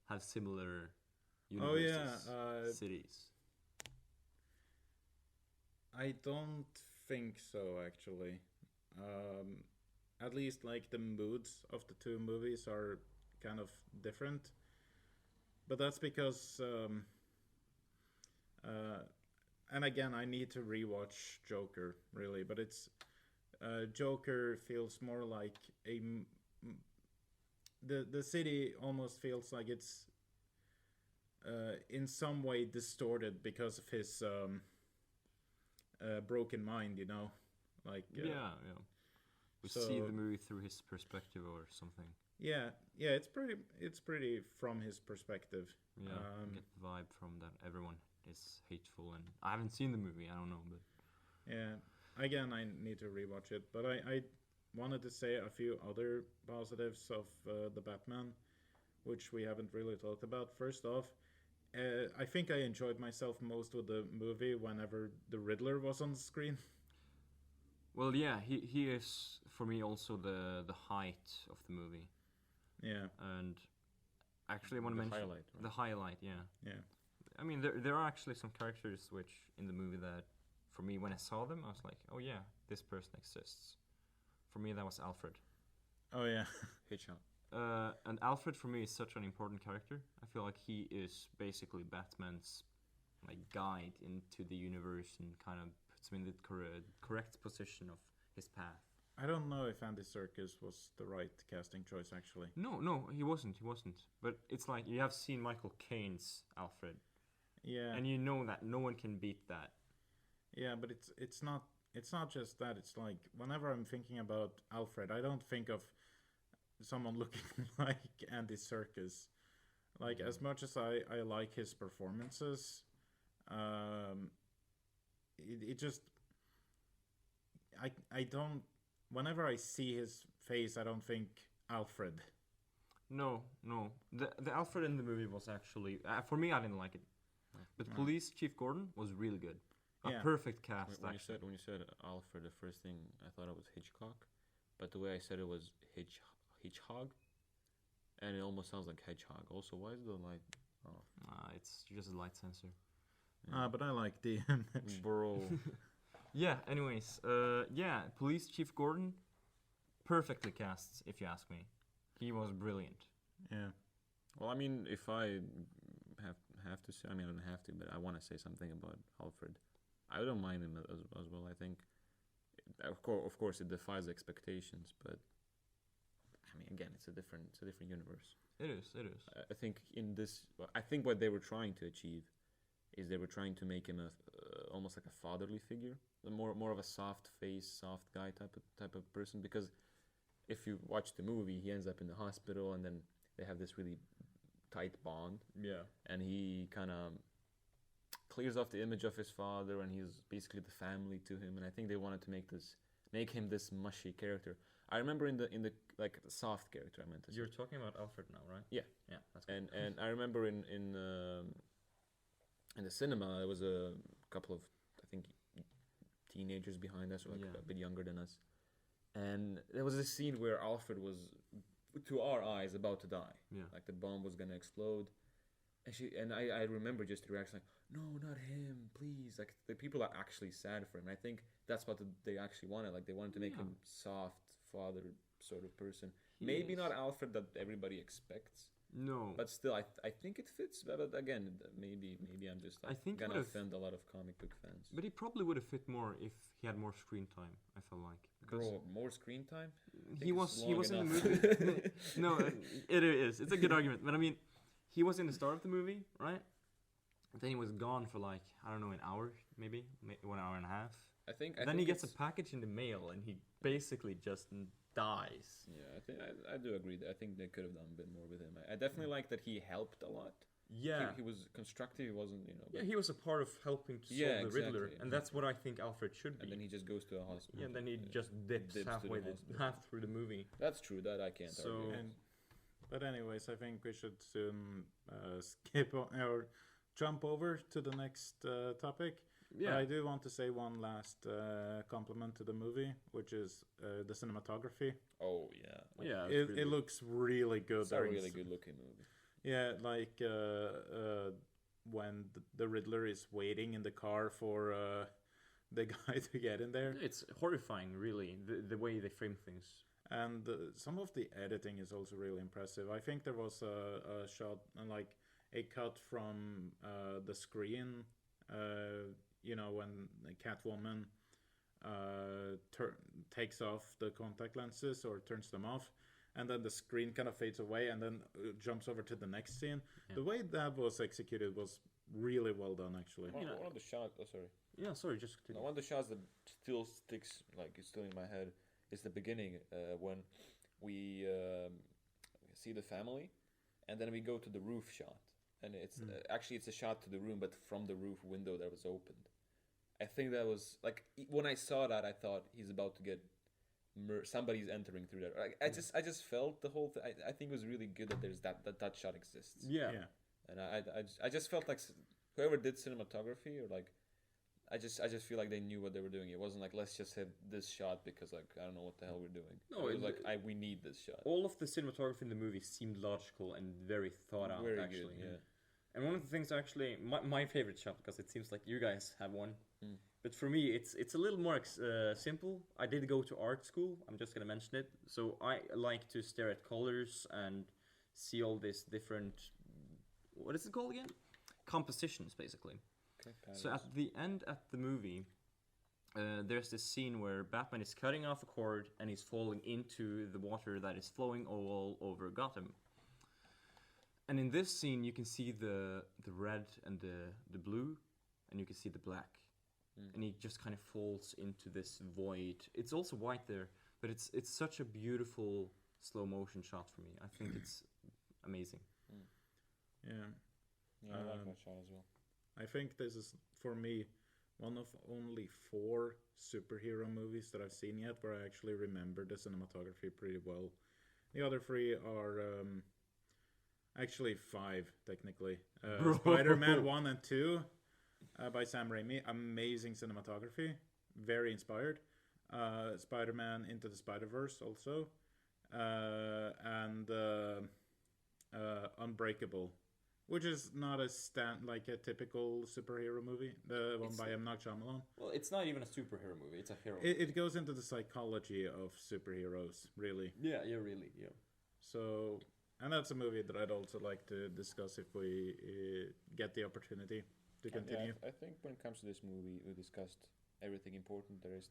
have similar Oh universes, yeah, cities? I don't think so actually. At least like the moods of the two movies are kind of different, but that's because and again I need to rewatch Joker really, but it's Joker feels more like the city almost feels like it's in some way distorted because of his broken mind, you know, like Yeah. We see so- the movie through his perspective or something. yeah, it's pretty from his perspective. Yeah, I get the vibe from that everyone is hateful, and I haven't seen the movie. I don't know, but Yeah, again, I need to rewatch it, but I wanted to say a few other positives of the Batman, which we haven't really talked about. First off, I think I enjoyed myself most with the movie whenever the Riddler was on the screen. well, yeah, he is for me also the height of the movie, Yeah, and actually I want to The mention highlight, right? the highlight. Yeah, yeah, I mean there are actually some characters which in the movie that for me when I saw them I was like, oh yeah, this person exists. For me that was Alfred. oh yeah, Hitchcock. And Alfred for me is such an important character. I feel like he is basically Batman's like guide into the universe and kind of puts him in the correct position of his path. I don't know if Andy Serkis was the right casting choice actually. No, he wasn't. But it's like you have seen Michael Caine's Alfred, Yeah, and you know that no one can beat that. yeah, but it's not just that. It's like whenever I'm thinking about Alfred, I don't think of someone looking like Andy Serkis. Like as much as I like his performances, it just I don't. Whenever I see his face, I don't think Alfred. No. The Alfred in the movie was actually for me I didn't like it, but No. Police Chief Gordon was really good. A Yeah. perfect cast. When actually. you said Alfred, the first thing I thought it was Hitchcock, but the way I said it was Hitchhog, and it almost sounds like hedgehog. Also, why is the light? Oh, It's just a light sensor. But I like the image. bro. Yeah. Anyways, yeah, Police Chief Gordon, perfectly cast. If you ask me, he was brilliant. Yeah, Well, I mean, if I have to say, I mean, I don't have to, but I want to say something about Alfred. I don't mind him as well. I think, of course, it defies expectations, but I mean, again, it's a different universe. It is. I think I think what they were trying to achieve is they were trying to make him almost like a fatherly figure, more of a soft face, soft guy type of person. Because if you watch the movie, he ends up in the hospital, and then they have this really tight bond, yeah, and he kind of clears off the image of his father, and he's basically the family to him. And I think they wanted to make him this mushy character. I remember in the like the soft character, I meant to say. You're talking about Alfred now, right? Yeah. Yeah, that's good. And I remember in the cinema there was a couple of, I think, teenagers behind us, or like Yeah. a bit younger than us, and there was a scene where Alfred was, to our eyes, about to die. Yeah. Like the bomb was gonna explode, and I remember just the reaction like, no, not him, please. Like the people are actually sad for him. I think that's what they actually wanted. Like they wanted to make Yeah. him soft father sort of person. He Maybe is. not Alfred that everybody expects. No. But still, I think it fits. But again, maybe I'm just I think it gonna would've- offend a lot of comic book fans. But he probably would have fit more if he had more screen time. I feel like because Bro, more screen time. he was long in the enough. movie. No, it is. It's a good argument. But I mean, he was in the start of the movie, right? Then he was gone for like I don't know an hour, maybe 1 hour and a half. I think. Then he gets a package in the mail, and he basically just dies. Yeah, I think I do agree. That I think they could have done a bit more with him. I definitely like that he helped a lot. Yeah. He was constructive. He wasn't, Yeah, he was a part of helping to solve Yeah, the Riddler, exactly. and that's what I think Alfred should be. And then he just goes to a hospital. Yeah, and then he just dips Dips to the halfway hospital. half through the movie. That's true. That I can't So- argue. and But anyways, I think we should soon skip or jump over to the next topic. Yeah. I do want to say one last compliment to the movie, which is the cinematography. Oh yeah, Yeah. It looks really good. it's a really good looking movie. Yeah, like when the Riddler is waiting in the car for the guy to get in there. It's horrifying, really, the way they frame things. And some of the editing is also really impressive. I think there was a shot, like a cut from the screen, when Catwoman takes off the contact lenses or turns them off, and then the screen kind of fades away and then jumps over to the next scene. Yeah. The way that was executed was really well done, actually. One of the shots. Oh, sorry. Yeah, sorry, just continue. One of the shots that still sticks, like it's still in my head, is the beginning when we see the family, and then we go to the roof shot, and it's actually it's a shot to the room, but from the roof window that was opened. I think that was like when I saw that, I thought he's about to get somebody's entering through there. Like, I just felt the whole thing. I think it was really good that there's that shot exists. Yeah. Yeah. And I just felt like whoever did cinematography, or like I just feel like they knew what they were doing. It wasn't like, let's just have this shot because like I don't know what the hell we're doing. No, it was like we need this shot. All of the cinematography in the movie seemed logical and very thought out, Very actually. good, yeah. And one of the things, actually, my favorite shot, because it seems like you guys have one, Mm. but for me, it's a little more simple. I did go to art school. I'm just gonna mention it. So I like to stare at colors and see all these different, what is it called again? Compositions, basically. Okay, So at the end at the movie, there's this scene where Batman is cutting off a cord and he's falling into the water that is flowing all over Gotham. And in this scene, you can see the red and the blue, and you can see the black. And he just kind of falls into this void. It's also white there, but it's such a beautiful slow motion shot for me. I think it's amazing. Yeah. Yeah, I like that shot as well. I think this is, for me, one of only 4 superhero movies that I've seen yet where I actually remember the cinematography pretty well. The other 3 are actually 5, technically. Spider-Man 1 and 2 by Sam Raimi. Amazing cinematography. Very inspired. Spider-Man Into the Spider-Verse also. And Unbreakable, which is not like a typical superhero movie. The one by M. Night Shyamalan. Well, it's not even a superhero movie. It's a hero. It goes into the psychology of superheroes, really. Yeah, really, yeah. So, and that's a movie that I'd also like to discuss if we get the opportunity to continue. Yeah, I think when it comes to this movie, we discussed everything important there is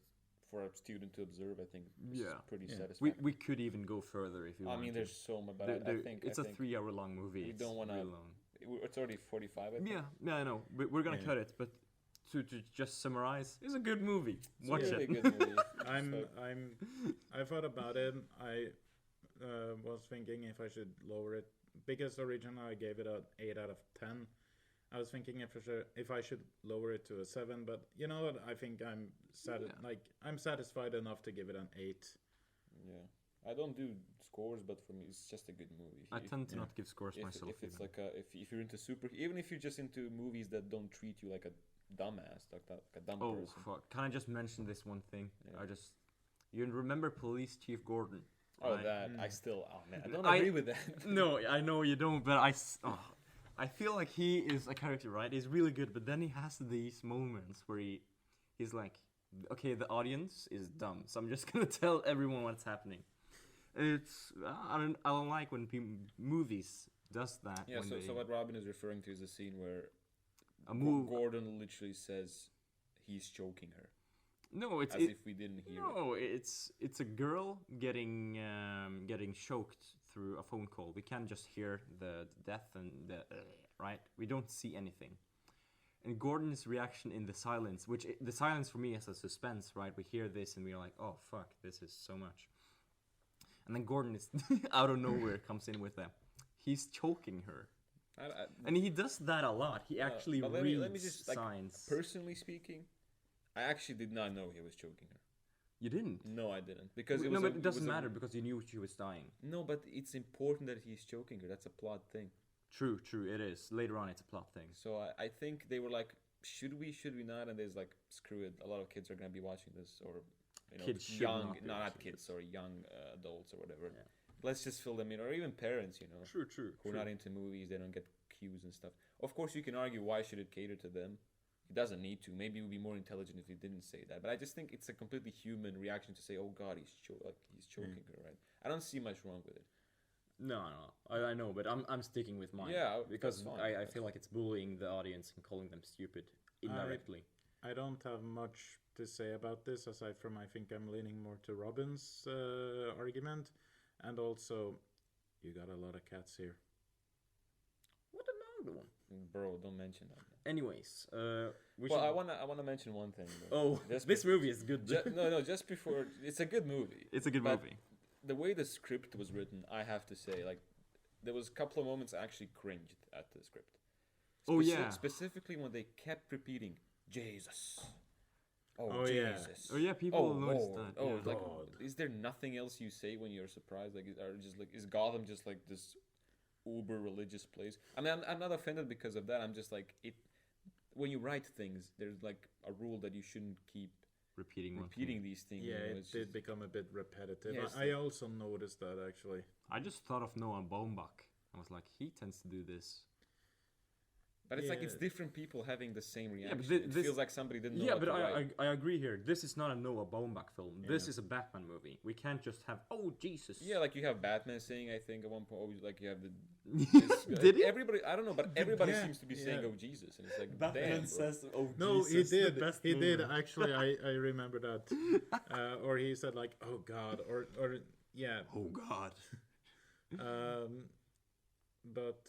for a student to observe. I think it's pretty satisfying. We could even go further if you want. I mean, there's so much, but I think it's I a think 3-hour-long movie. we It's don't want to. really long. It's already 45. I think. Yeah, I know. We're gonna cut it, but to just summarize, it's a good movie. Watch It's a really it. good movie. I thought about it. I was thinking if I should lower it, because originally I gave it an 8 out of 10. I was thinking if I should lower it to a 7, but you know what? I think I'm I'm satisfied enough to give it an 8. Yeah, I don't do scores, but for me, it's just a good movie. I tend to not give scores if, myself. If it's even. like if you're into even if you're just into movies that don't treat you like a dumbass, like a dumb Oh person. fuck! Can I just mention this one thing? Yeah. You remember Police Chief Gordon? Oh, right? that I still. Oh man, I don't agree with that. No, I know you don't, but I feel like he is a character, right? He's really good, but then he has these moments where he's like, okay, the audience is dumb, so I'm just gonna tell everyone what's happening. It's I don't like when movies does that. Yeah. when So what Robin is referring to is the scene where a move. Gordon literally says he's choking her. No, it's as if we didn't hear it. No, it's a girl getting choked through a phone call. We can't just hear the death and the right. We don't see anything. And Gordon's reaction in the silence, the silence for me is a suspense, right? We hear this and we're like, oh fuck, this is so much. And then Gordon is out of nowhere comes in with he's choking her. And he does that a lot. He actually reads let me just, signs. Personally speaking, I actually did not know he was choking her. You didn't. No, I didn't because No, it was. but it doesn't was matter because you knew she was dying. No, but it's important that he's choking her. That's a plot thing. True, it is. Later on, it's a plot thing. So I think they were like, should we not? And there's like, screw it. A lot of kids are gonna be watching this, or Kids should young, not be not watching kids, this. or young adults or whatever. Yeah. Let's just fill them in, or even parents, True. who are not into movies, they don't get cues and stuff. Of course, you can argue why should it cater to them. It doesn't need to. Maybe it would be more intelligent if he didn't say that. But I just think it's a completely human reaction to say, "Oh God, he's choking her." Right? I don't see much wrong with it. No. I know, but I'm sticking with mine. Yeah, because that's fine, I that's feel like it's bullying the audience and calling them stupid indirectly. I don't have much to say about this aside from I think I'm leaning more to Robin's argument, and also you got a lot of cats here. What about the one? Bro, don't mention that. Anyways, Well, I wanna mention one thing. Though. Oh, Just this movie is good. no, just before, it's a good movie. It's a good but movie. The way the script was written, I have to say, like, there was a couple of moments I actually cringed at the script. Oh, yeah. Specifically when they kept repeating Jesus. Oh, yeah. Jesus. Oh yeah, people noticed Lord. that. Oh, yeah. like, God. is there nothing else you say when you're surprised? Like, is Gotham just like this uber religious place? I mean, I'm not offended because of that. I'm just like it. When you write things, there's like a rule that you shouldn't keep repeating these things. Yeah, you know, it it's did just- become a bit repetitive. Yeah, it's I also noticed that actually. I just thought of Noah Baumbach. I was like, he tends to do this. But it's like it's Yeah. different people having the same but reaction. thi- It this- feels like somebody didn't know. Yeah, what but to write. I agree here. This is not a Noah Baumbach film. This Yeah. is a Batman movie. We can't just have Jesus. Yeah, like you have Batman saying, I think at one point, oh, like you have the. Did he? Everybody, I don't know, but everybody Yeah, seems to be saying, yeah. "Oh Jesus," and it's like, damn, bro. "Oh No, he did. He did actually. I remember that. Or he said like, "Oh God," or yeah. Oh God. But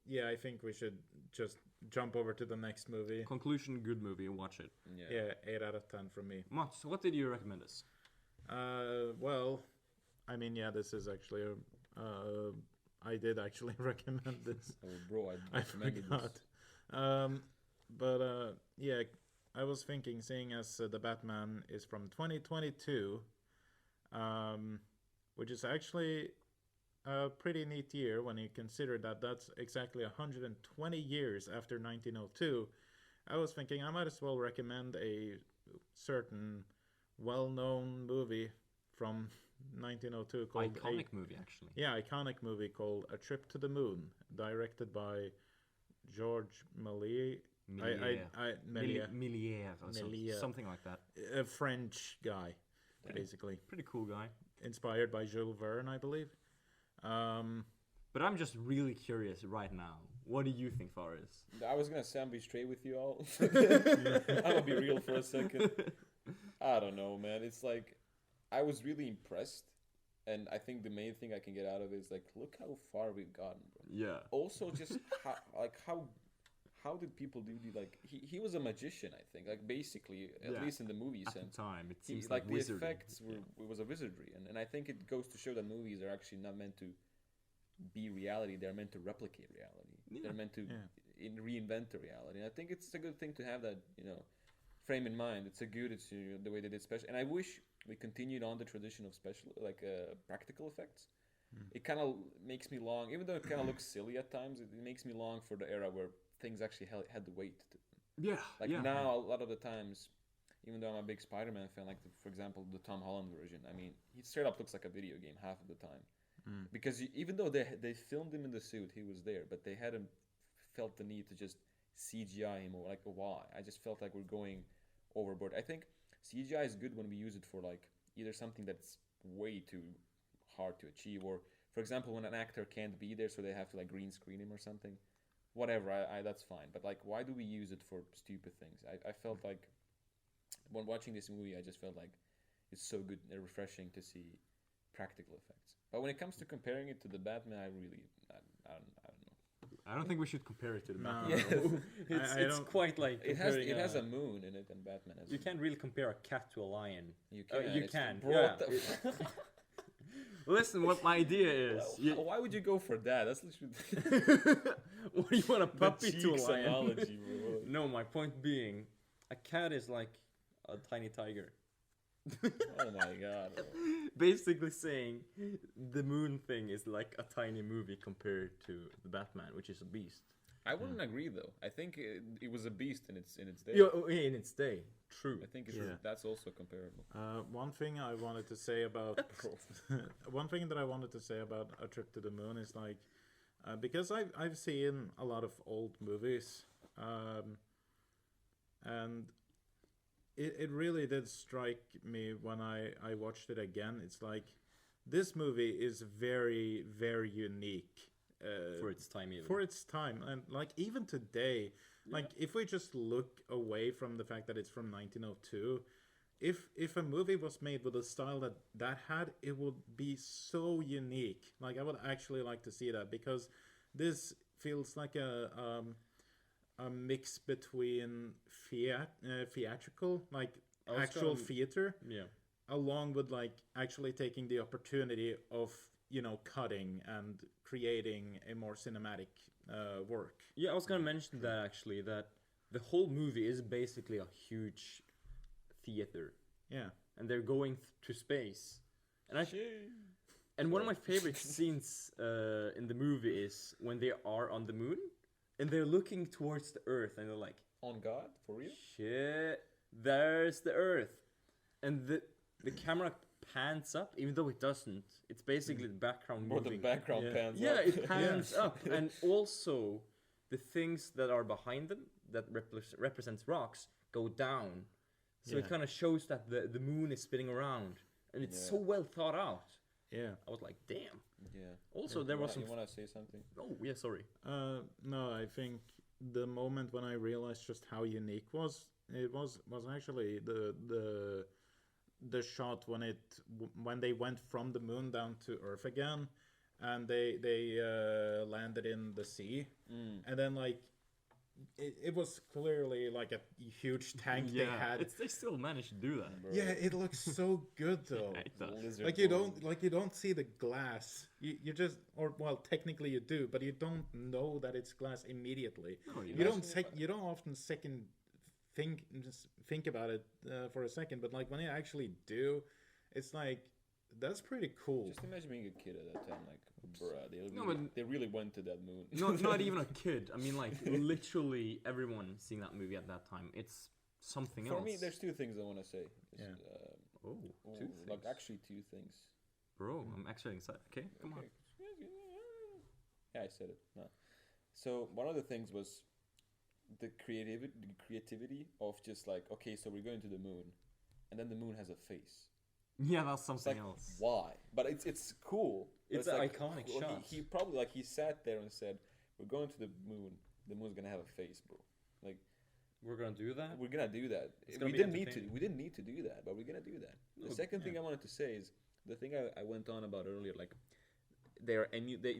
yeah, I think we should just jump over to the next movie. Conclusion: good movie. Watch it. Yeah. Yeah, 8 out of 10 from me. Mats, what did you recommend us? Well, I mean, yeah, this is actually I did actually recommend this. Oh, bro, I I recommended forgot. this. But yeah, I was thinking, seeing as the Batman is from 2022, which is actually a pretty neat year when you consider that that's exactly 120 years after 1902. I was thinking I might as well recommend a certain well-known movie from 1902 called Iconic movie, actually. iconic movie called A Trip to the Moon, directed by George Méliès. Méliès, Méliès or Méliès. something like that. a French guy, basically, Pretty cool guy. inspired by Jules Verne, I believe. But I'm just really curious right now. What do you think, Faris? I was gonna say I'm be straight with you all. I'm gonna be real for a second. I don't know, man. It's like I was really impressed, and I think the main thing I can get out of it is like, look how far we've gotten, bro. Yeah. Also, just how did people do the like? He was a magician, I think. Like basically, at Yeah. least in the movie At sense. the time, it He, seems like the wizardry. effects were it was a wizardry, and I think it goes to show that movies are actually not meant to be reality; they're meant to replicate reality. Yeah. They're meant to Yeah. reinvent the reality. And I think it's a good thing to have that frame in mind. It's the way they did special, and I wish we continued on the tradition of special practical effects. It kind of makes me long, even though it kind of looks silly at times. It makes me long for the era where things actually had the weight to them. Yeah. Like yeah. now, a lot of the times, even though I'm a big Spider-Man fan, like for example the Tom Holland version, I mean, he straight up looks like a video game half of the time. Because even though they filmed him in the suit, he was there, but they hadn't felt the need to just CGI him or like why. I just felt like we're going overboard. I think CGI is good when we use it for like either something that's way too hard to achieve, or for example when an actor can't be there, so they have to like green screen him or something. Whatever, I that's fine. But like, why do we use it for stupid things? I felt like when watching this movie, I just felt like it's so good and refreshing to see practical effects. But when it comes to comparing it to the Batman, I don't know. I don't think we should compare it to the No. Batman. Yeah. It's quite like It has comparing a moon in it, and Batman has. You can't really compare a cat to a lion. You can. you it's can, brought yeah. the- Listen, what my idea is. Why would you go for that? That's literally What do you want a puppy the to a cheeks lion? analogy, bro. No, my point being, a cat is like a tiny tiger. Oh my god. Basically saying the moon thing is like a tiny movie compared to the Batman, which is a beast. I wouldn't agree though. I think it was a beast in its day. Yeah, in its day. True. I think Yeah. that's also comparable. One thing I wanted to say about one thing that I wanted to say about A Trip to the Moon is like because I've seen a lot of old movies, and it really did strike me when I watched it again. It's like this movie is very, very unique For its time, even. for its time, and like even today, like if we just look away from the fact that it's from 1902, if a movie was made with a style that had, it would be so unique. Like I would actually like to see that, because this feels like a mix between theatrical, like I was actual gonna- theater, Yeah. along with like actually taking the opportunity of, you know, cutting and creating a more cinematic work. Yeah, I was gonna mention that actually, that the whole movie is basically a huge theater, Yeah. and they're going to space, and one of my favorite scenes in the movie is when they are on the moon, and they're looking towards the Earth, and they're like, On God, for real? "Shit, there's the Earth," and the camera pans up, even though it doesn't. It's basically the background Or moving. the background Yeah. pans Yeah, up. it pans up, and also the things that are behind them that represents rocks go down. So it Yeah. kind of shows that the moon is spinning around, and it's Yeah. so well thought out. Yeah. I was like, damn. Yeah. Also, there was some. You want to say something? Oh yeah, sorry. No, I think the moment when I realized just how unique it was actually the shot when they went from the moon down to Earth again, and they landed in the sea, and then like it was clearly like a huge tank they had. they still managed to do that. Yeah, it looks so good though. It does. Lizard Like you world. don't see the glass. You just, or well, technically you do, but you don't know that it's glass immediately. No, you you don't. don't you don't often just think about it for a second, but like when you actually do, it's like that's pretty cool. Just imagine being a kid at that time, like, bruh, No, but- they really went to that moon. Not even a kid. I mean, like literally everyone seeing that movie at that time. It's something For else. me, there's two things I want to say. Yeah. oh, Oh, two like things. actually two things. Bro, I'm actually excited. Okay, come on. Okay. Yeah, I said it. No. So one of the things was the creativity of just like, okay, so we're going to the moon, and then the moon has a face. Yeah, that's It's something like, else. why? But it's cool. But It's an like, iconic well, shot. He probably like he sat there and said, "We're going to the moon. The moon's gonna have a face, bro. Like We're gonna do that. we're gonna do that. It's gonna We be didn't need to. entertaining. We didn't need to do that, but we're gonna do that." No, The second thing I wanted to say is the thing I went on about earlier, like they are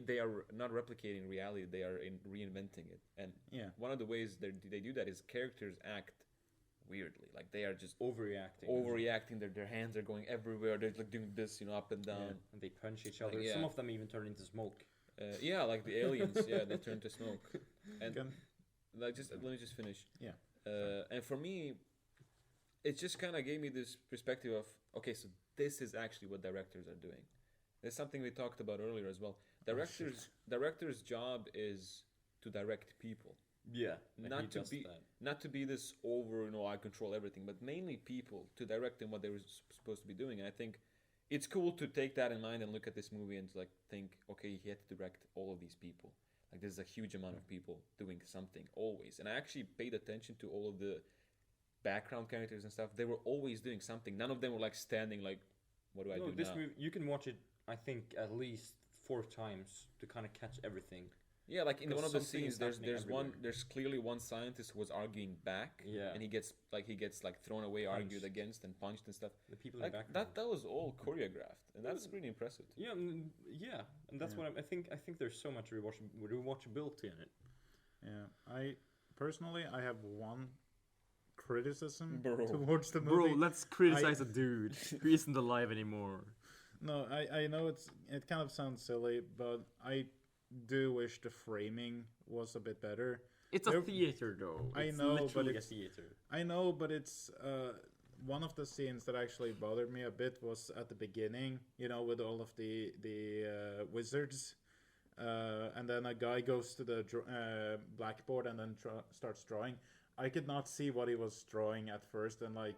they are not replicating reality, they are reinventing it. And Yeah. one of the ways they do that is characters act weirdly, like they are just Overreacting. their hands are going everywhere, they're like doing this, you know, up and Yeah, down. and they punch each Like, other. yeah. Some of them even turn into smoke. Yeah, like the aliens, yeah, they turn to smoke. And Can- like just let me just finish. Yeah. And for me, it just kind of gave me this perspective of, okay, so this is actually what directors are doing. There's something we talked about earlier as well. Directors' job is to direct people, Yeah, not to be this over, you know, I control everything, but mainly people, to direct them what they were supposed to be doing. And I think it's cool to take that in mind and look at this movie and like think, okay, he had to direct all of these people. Like there's a huge amount of people doing something always. And I actually paid attention to all of the background characters and stuff. They were always doing something. None of them were like standing like, what do I No, do this now? movie you can watch it. I think at least 4 times to kind of catch everything. Yeah, like in Because one of the something is scenes, there's happening everywhere. there's clearly one scientist who was arguing back, Yeah. and he gets thrown away, argued Punched. against, and punched and stuff. The people Like in the background. that was all choreographed, and that's really impressive. Yeah, yeah, and that's what I think. I think there's so much rewatchability in it. Yeah, I personally I have one criticism Bro. towards the movie. let's criticize a dude who isn't alive anymore. No, I know it kind of sounds silly, but I do wish the framing was a bit better. It's a There- theater, though. I It's know, but literally it's- a theater. I know, but it's one of the scenes that actually bothered me a bit was at the beginning, you know, with all of the wizards. And then a guy goes to the blackboard and then starts drawing. I could not see what he was drawing at first, and like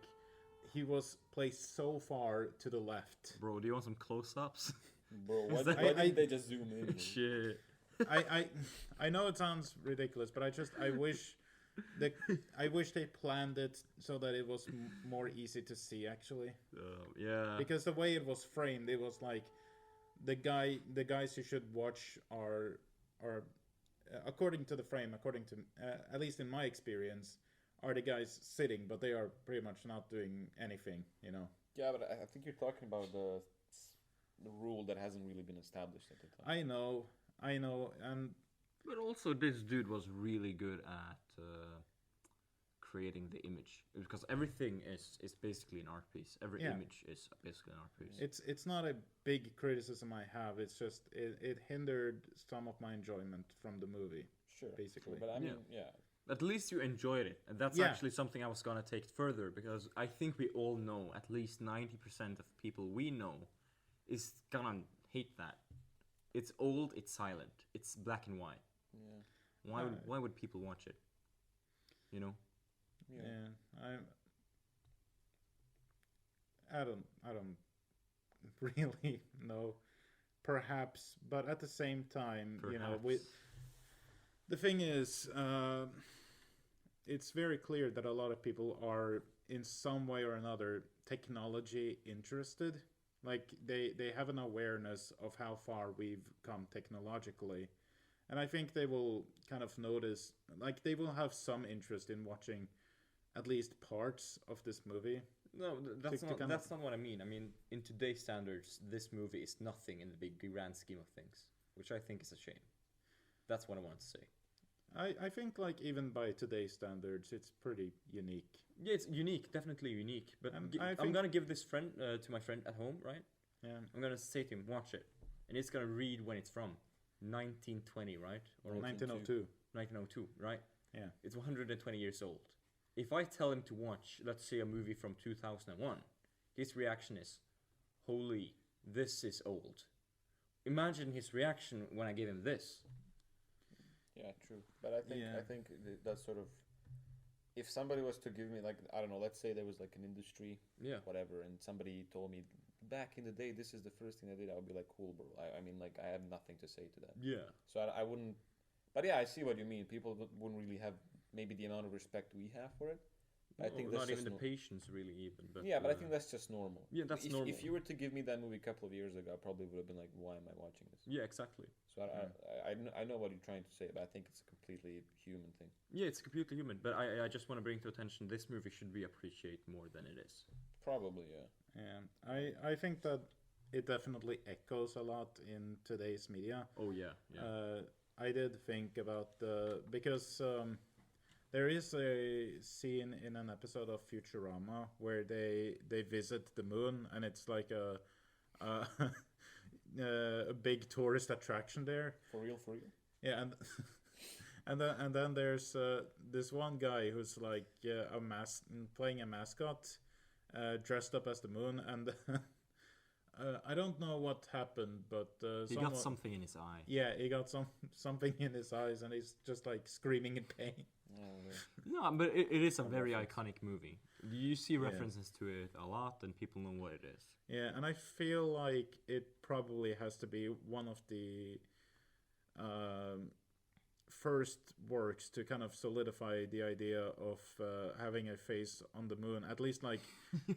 he was placed so far to the left. Bro, do you want some close-ups? Bro, Is why that- didn't they just zoom in? Shit. I know it sounds ridiculous, but I wish they planned it so that it was more easy to see actually. Yeah. Because the way it was framed, it was like the guys you should watch are according to the frame, according to at least in my experience, are the guys sitting, but they are pretty much not doing anything, you know. Yeah, but I think you're talking about the rule that hasn't really been established at the time. I know, and But also, this dude was really good at creating the image, because everything is basically an art piece. Every Yeah. image is basically an art piece. it's not a big criticism I have. It's just it hindered some of my enjoyment from the movie. Sure, basically. But I mean, yeah. At least you enjoyed it, and that's Yeah. actually something I was gonna take further, because I think we all know at least 90% of people we know is gonna hate that. It's old, it's silent, it's black and white. Yeah. Why would people watch it? You know? Yeah, I don't really know. Perhaps, but at the same time, you know, the thing is, it's very clear that a lot of people are in some way or another technology interested. Like they have an awareness of how far we've come technologically. And I think they will kind of notice, like they will have some interest in watching at least parts of this movie. No, that's to not kind that's not what I mean. I mean, in today's standards, this movie is nothing in the big grand scheme of things, which I think is a shame. That's what I want to say. I think like even by today's standards, it's pretty unique. Yeah, it's unique, definitely unique. But I I'm think- gonna give this friend to my friend at home, right? Yeah. I'm gonna say to him, watch it, and it's gonna read when it's from, 1920, right? Or 1902. 1902, right? Yeah. It's 120 years old. If I tell him to watch, let's say, a movie from 2001, his reaction is, holy, this is old. Imagine his reaction when I give him this. Yeah, true. But I think that's sort of, if somebody was to give me, like, I don't know, let's say there was like an industry, Yeah. whatever, and somebody told me back in the day this is the first thing I did, I would be like, cool, bro. I mean, like, I have nothing to say to that. Yeah. So I wouldn't. But yeah, I see what you mean. People wouldn't really have maybe the amount of respect we have for it. I think that's not even just the patience, really, even. But yeah, but I think that's just normal. Yeah, that's if, normal. If you were to give me that movie a couple of years ago, I probably would have been like, why am I watching this? Yeah, exactly. So I know what you're trying to say, but I think it's a completely human thing. Yeah, it's completely human. But I just want to bring to attention, this movie should be appreciated more than it is. Probably, yeah. And I think that it definitely echoes a lot in today's media. Oh yeah, yeah. I did think about because there is a scene in an episode of Futurama where they visit the moon, and it's like a a big tourist attraction there. For real, for real. Yeah, and and then there's this one guy who's like playing a mascot, dressed up as the moon, and I don't know what happened, but He got something in his eye. Yeah, he got something in his eyes, and he's just like screaming in pain. Oh, No, but it is a very iconic movie. You see references to it a lot, and people know what it is. Yeah, and I feel like it probably has to be one of the first works to kind of solidify the idea of having a face on the moon, at least like,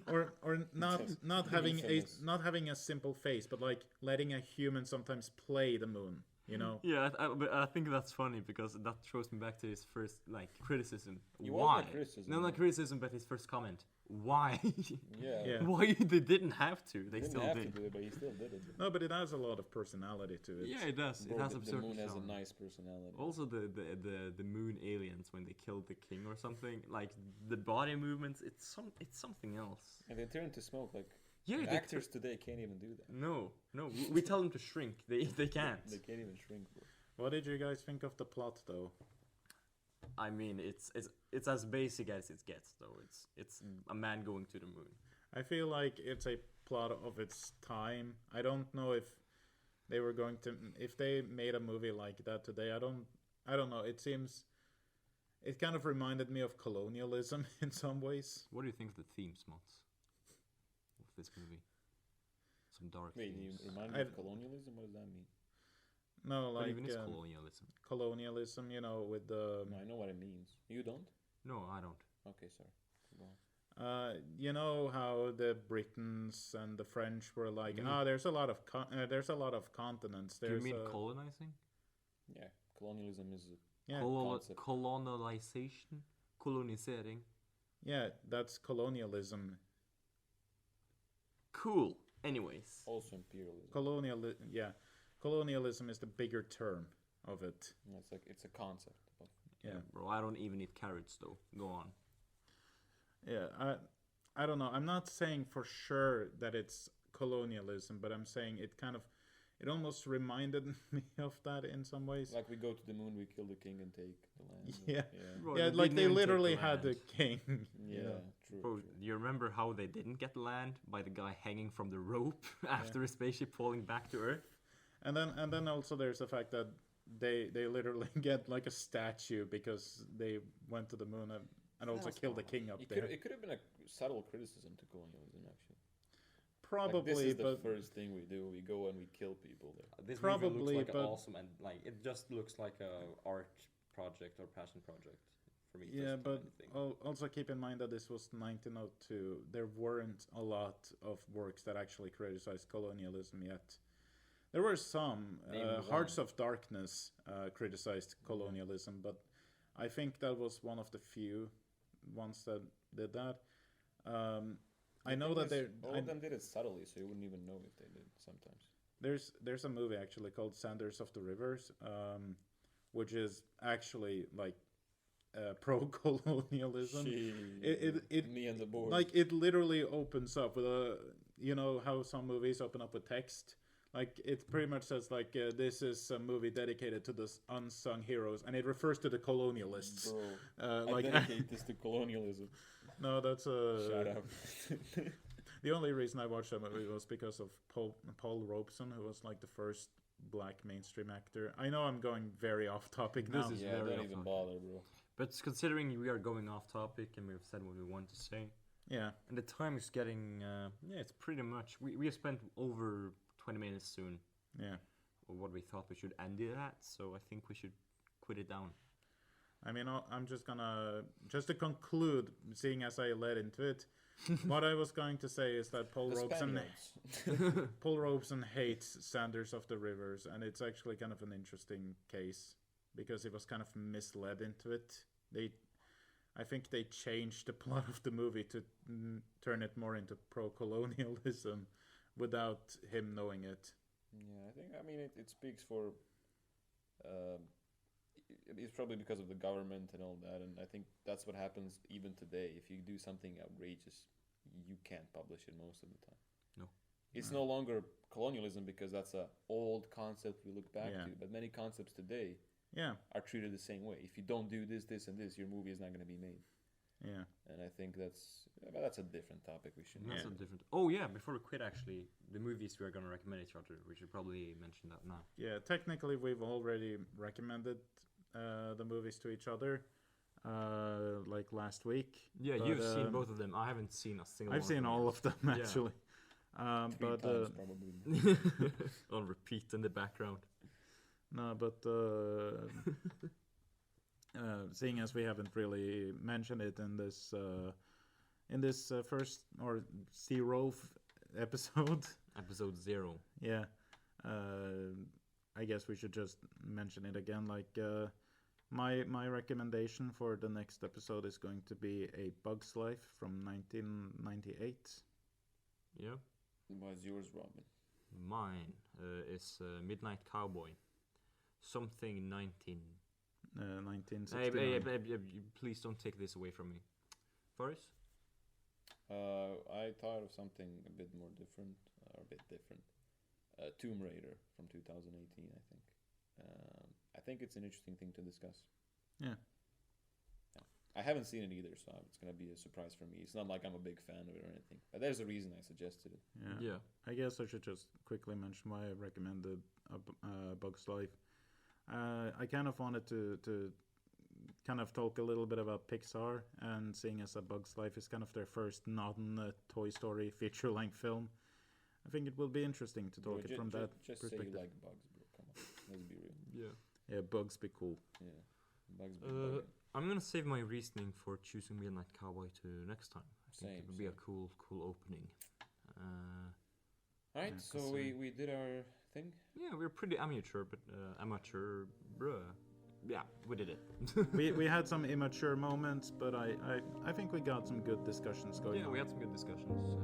or not having famous. not having a simple face, but like letting a human sometimes play the moon. You know? Yeah, but I think that's funny because that throws me back to his first like criticism. It Why? wasn't a criticism, No, not though. criticism, but his first comment. Why? Yeah. Yeah. Why they didn't have to? They Didn't still have did. to do it, but he still did it. No, but it has a lot of personality to it. Yeah, it does. Bro, it has the absurd moon has a charm. nice personality. Also, the moon aliens when they killed the king or something, like the body movements, it's something else. And they turn to smoke. Like Yeah, they actors today can't even do that. No, we tell them to shrink. They can't. They can't even shrink. Bro. What did you guys think of the plot, though? I mean, it's as basic as it gets, though. It's a man going to the moon. I feel like it's a plot of its time. I don't know if they were going to, if they made a movie like that today. I don't know. It seems, it kind of reminded me of colonialism in some ways. What do you think of the themes, Mats, of this movie? Some dark Wait, you themes. remind me of colonialism? What does that mean? No, What like even is colonialism? colonialism, you know, with the No, I know what it means. You don't? No, I don't. Okay, sorry. Go on. you know how the Britons and the French were like, Mm. there's a lot of there's a lot of continents. Do you There's mean a, colonizing? Yeah, colonialism is yeah, concept. Colonization? Kolonisering? yeah, that's colonialism. Cool. Anyways. also imperialism. Colonialism is the bigger term of it. Yeah, it's a concept. Yeah. Bro, I don't even eat carrots, though. Go on. Yeah, I don't know. I'm not saying for sure that it's colonialism, but I'm saying it almost reminded me of that in some ways. Like we go to the moon, we kill the king and take the land. Yeah. Yeah. Bro, Yeah, they like didn't they even take literally the had the land. king. Yeah, you know. true. Bro, true. do you remember how they didn't get land? By the guy hanging from the rope after a spaceship falling back to Earth? And then also there's the fact that they literally get like a statue because they went to the moon and also killed the king up there. It could have been a subtle criticism to colonialism, actually. Probably, Like, this is the but first thing we do. We go and we kill people there. This Probably, movie looks like but- awesome, and like it just looks like a art project or passion project for me. yeah, just but anything. also keep in mind that this was 1902. There weren't a lot of works that actually criticized colonialism yet. There were some. Name Hearts one. of Darkness criticized colonialism, but I think that was one of the few ones that did that. I know that all of them did it subtly, so you wouldn't even know if they did sometimes. there's a movie actually called Sanders of the Rivers, which is actually like pro-colonialism. It me and the board. like it literally opens up with a, you know how some movies open up with text. Like it pretty much says like this is a movie dedicated to the unsung heroes, and it refers to the colonialists. Bro, I like dedicate this to colonialism. no, that's a Shut up. The only reason I watched that movie was because of Paul Robeson, who was like the first black mainstream actor. I know I'm going very off topic This now. is Yeah, very don't off even topic. bother, bro. But considering we are going off topic and we've said what we want to say, Yeah, and the time is getting, it's pretty much, we have spent over 20 minutes soon yeah. of what we thought we should end it at, so I think we should quit it down. I mean, I'm just gonna to conclude, seeing as I led into it. What I was going to say is that Paul The Robeson Spaniards. Paul Robeson hates Sanders of the Rivers, and it's actually kind of an interesting case because he was kind of misled into it. I think they changed the plot of the movie to turn it more into pro-colonialism without him knowing it. Yeah, I mean, it speaks for. It's probably because of the government and all that, and I think that's what happens even today. If you do something outrageous, you can't publish it most of the time. No. It's no longer colonialism because that's a old concept we look back Yeah. to, but many concepts today Yeah, are treated the same way. If you don't do this, this, and this, your movie is not going to be made. yeah. And I think that's a different topic. We should. That's Yeah. a different. Oh yeah, before we quit, actually, the movies we are gonna recommend each other. We should probably mention that now. Yeah, technically we've already recommended the movies to each other, like last week. Yeah, But, you've seen both of them. I haven't seen a single. I've one seen all of them Yeah. actually. 3 But times probably. on repeat in the background. no, but seeing as we haven't really mentioned it in this first or zero episode, Episode 0. yeah, I guess we should just mention it again. Like my recommendation for the next episode is going to be A Bug's Life from 1998. Yeah. What's yours, Robin? Mine is Midnight Cowboy. Something 19. 1969. Hey, please don't take this away from me. Forrest? I thought of something a bit more different, or a bit different. Tomb Raider from 2018, I think. I think it's an interesting thing to discuss. Yeah. I haven't seen it either, so it's gonna be a surprise for me. It's not like I'm a big fan of it or anything, but there's a reason I suggested it. Yeah. I guess I should just quickly mention why I recommended Bug's Life. I kind of wanted to kind of talk a little bit about Pixar, and seeing as A Bug's Life is kind of their first non-Toy Story feature-length film, I think it will be interesting to talk it from that just perspective. say you like bugs, bro. Come on, let's be real. Yeah. Yeah, bugs be cool. Yeah, bugs. Be bugging. I'm gonna save my reasoning for choosing Midnight Cowboy to next time. I think Same, it would be a same. cool opening. All right, Yeah, so 'cause, we did our thing. Yeah, we're pretty amateur, but amateur, bruh. Yeah, we did it. we had some immature moments, but I think we got some good discussions going Yeah, on. we had some good discussions.